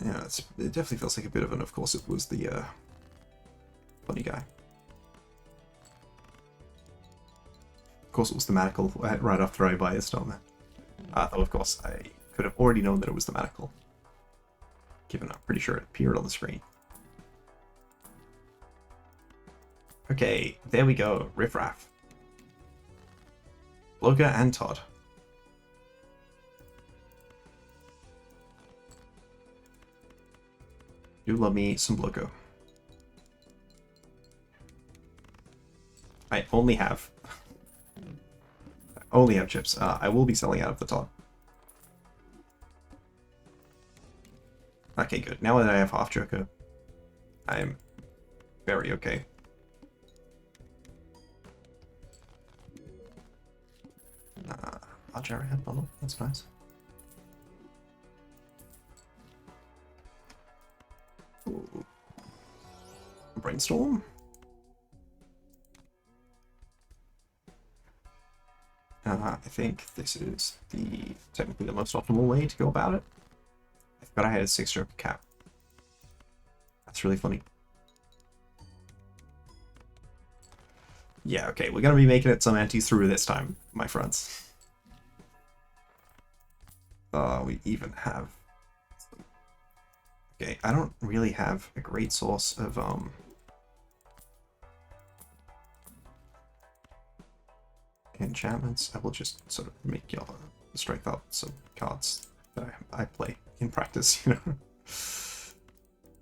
Yeah, it definitely feels like a bit of an, of course it was the funny guy. Of course it was thematical right after I buy a Starman. Though of course I could have already known that it was thematical, given I'm pretty sure it appeared on the screen. Okay, there we go, Riffraff. Bloka and Todd. Do love me some Bloka. I only have chips. I will be selling out of the Todd. Okay, good. Now that I have half Joker, I'm very okay. Large arrowhead bundle, that's nice. Ooh. Brainstorm. I think this is technically the most optimal way to go about it. I forgot I had a 6 Joker cap. That's really funny. Yeah, okay, we're gonna be making it some anti through this time, my friends. We even have... Okay, I don't really have a great source of, enchantments. I will just sort of make y'all strike out some cards that I play in practice, you know?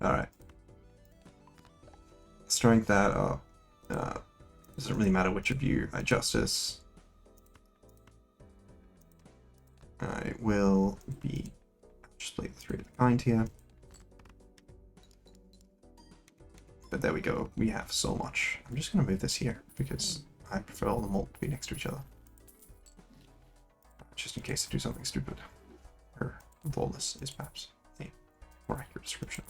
Alright. Strike that up. Doesn't really matter which of you I justice. I will be just play the 3 of a kind here. But there we go. We have so much. I'm just gonna move this here because I prefer all them all to be next to each other. Just in case I do something stupid. Or lawless is perhaps a more accurate description.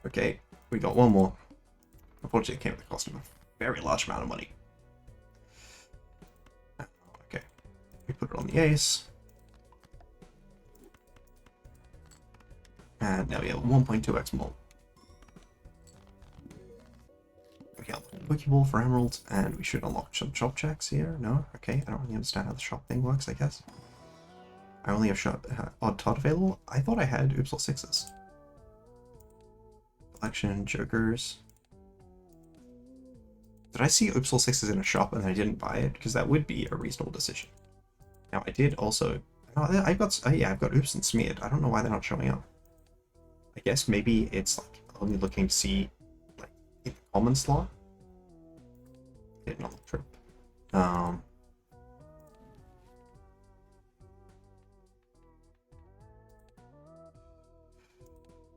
Okay, we got one more. Unfortunately, it came at the cost of a very large amount of money. Okay, we put it on the ace. And now we have 1.2x more. We got a Pokeball for emeralds, and we should unlock some shop checks here. No? Okay, I don't really understand how the shop thing works, I guess. I only have shop odd Todd available. I thought I had Oops All Sixes. Collection, Jokers. Did I see Oops All Sixes in a shop and I didn't buy it? Because that would be a reasonable decision. Now I did also. Oh, I've got. Yeah, I've got Oops and Smeared. I don't know why they're not showing up. I guess maybe it's like only looking to see like in the common slot. It's not true.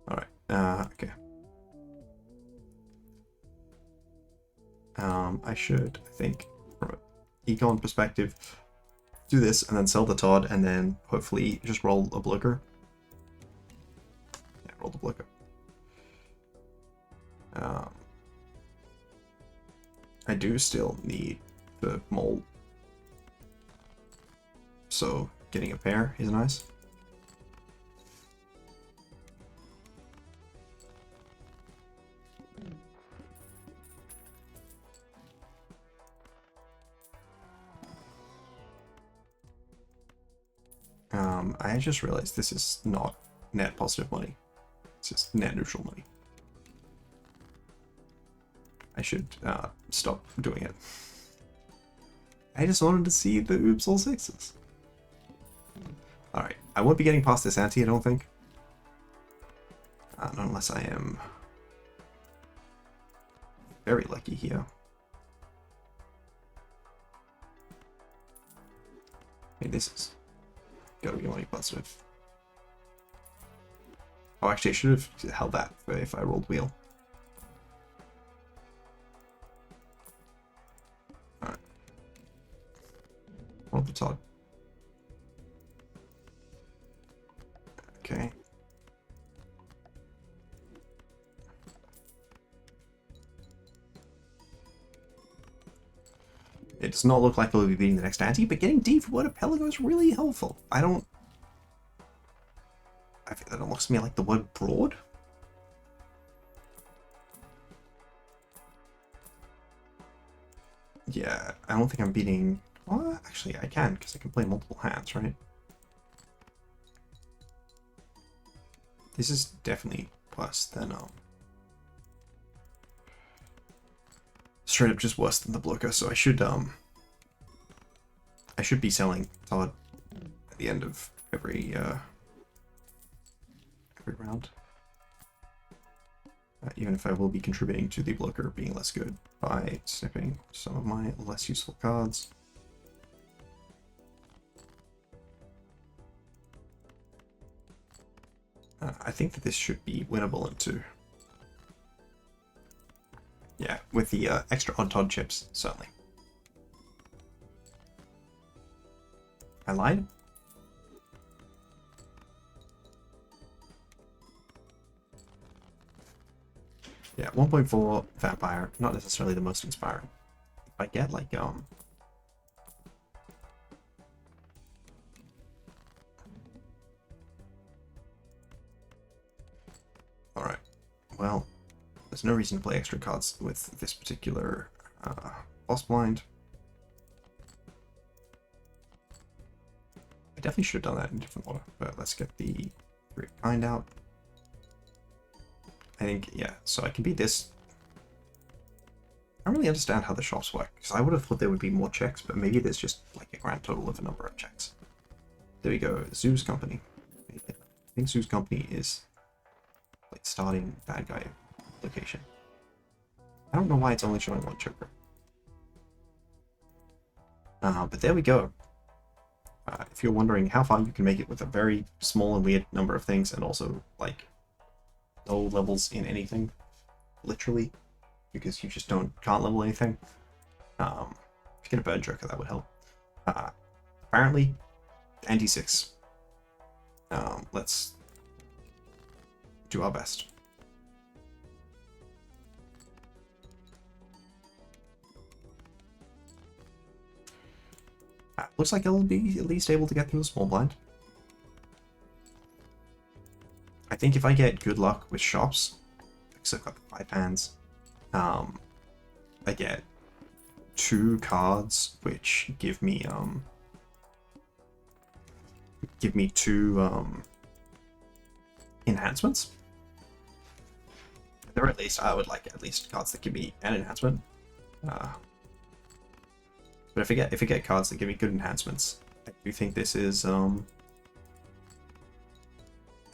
Alright, okay. I should, I think, from an econ perspective, do this and then sell the Todd and then hopefully just roll a blocker. Yeah, roll the blocker. I do still need the mole, so getting a pair is nice. I just realized this is not net positive money. It's just net neutral money. I should stop doing it. I just wanted to see the Oops All Sixes. Alright, I won't be getting past this ante, I don't think. Not unless I am very lucky here. Hey, this is gotta be money positive. Oh, actually, I should have held that if I rolled wheel. Alright. Roll the Todd. Okay. It does not look like we'll be beating the next ante, but getting D for word Pelago is really helpful. I think that unlocks me like the word broad. Yeah, I don't think I'm beating. Well, actually, I can because I can play multiple hands, right? This is definitely worse than straight up just worse than the blocker. So I should be selling Todd at the end of every round. Even if I will be contributing to the blocker being less good by snipping some of my less useful cards. I think that this should be winnable in 2. Yeah, with the extra odd Todd chips, certainly. I lied? Yeah, 1.4 Vampire, not necessarily the most inspiring. If I get like, Alright, well, there's no reason to play extra cards with this particular boss blind. I definitely should have done that in a different order, but let's get the 3 kind out. I think, yeah, so I can beat this. I don't really understand how the shops work, because I would have thought there would be more checks, but maybe there's just like a grand total of a number of checks. There we go, Zoo's Company. I think Zoo's Company is like starting bad guy location. I don't know why it's only showing 1 choker. But there we go. If you're wondering how far you can make it with a very small and weird number of things, and also like no levels in anything, literally, because you just can't level anything. If you get a bird joker, that would help. Apparently, ante 6. Let's do our best. Looks like I'll be at least able to get through the small blind. I think if I get good luck with shops, because I've got the 5 hands, I get 2 cards which give me 2 enhancements. At the very least, I would like at least cards that give me an enhancement. But if I get cards that give me good enhancements, I do think this is I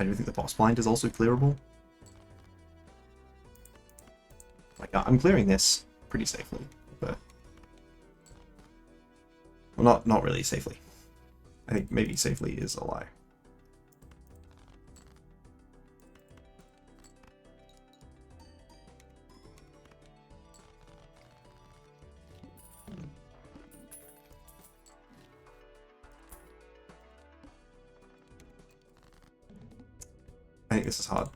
do think the boss blind is also clearable. Like I'm clearing this pretty safely, but well, not really safely. I think maybe safely is a lie. I think this is hard.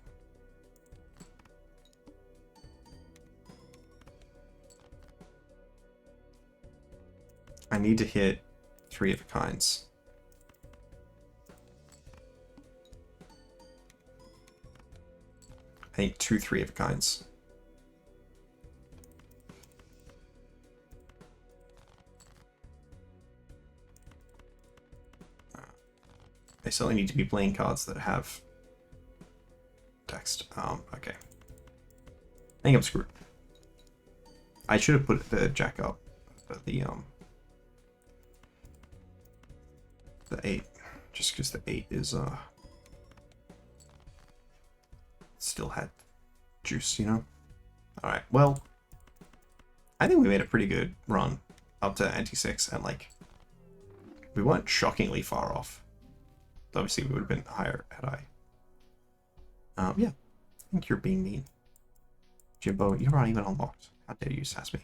I need to hit 3 of a kinds. I think 2 3 of a kinds. I certainly need to be playing cards that have text. Okay. I think I'm screwed. I should have put the jack up, but the 8, just because the 8 is still had juice, you know. All right, well, I think we made a pretty good run up to anti-6, and like we weren't shockingly far off. Obviously, we would have been higher had I. Yeah, I think you're being mean. Jimbo, you're not even unlocked. How dare you sass me.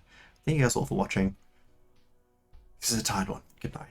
Thank you guys all for watching. This is a tired one. Good night.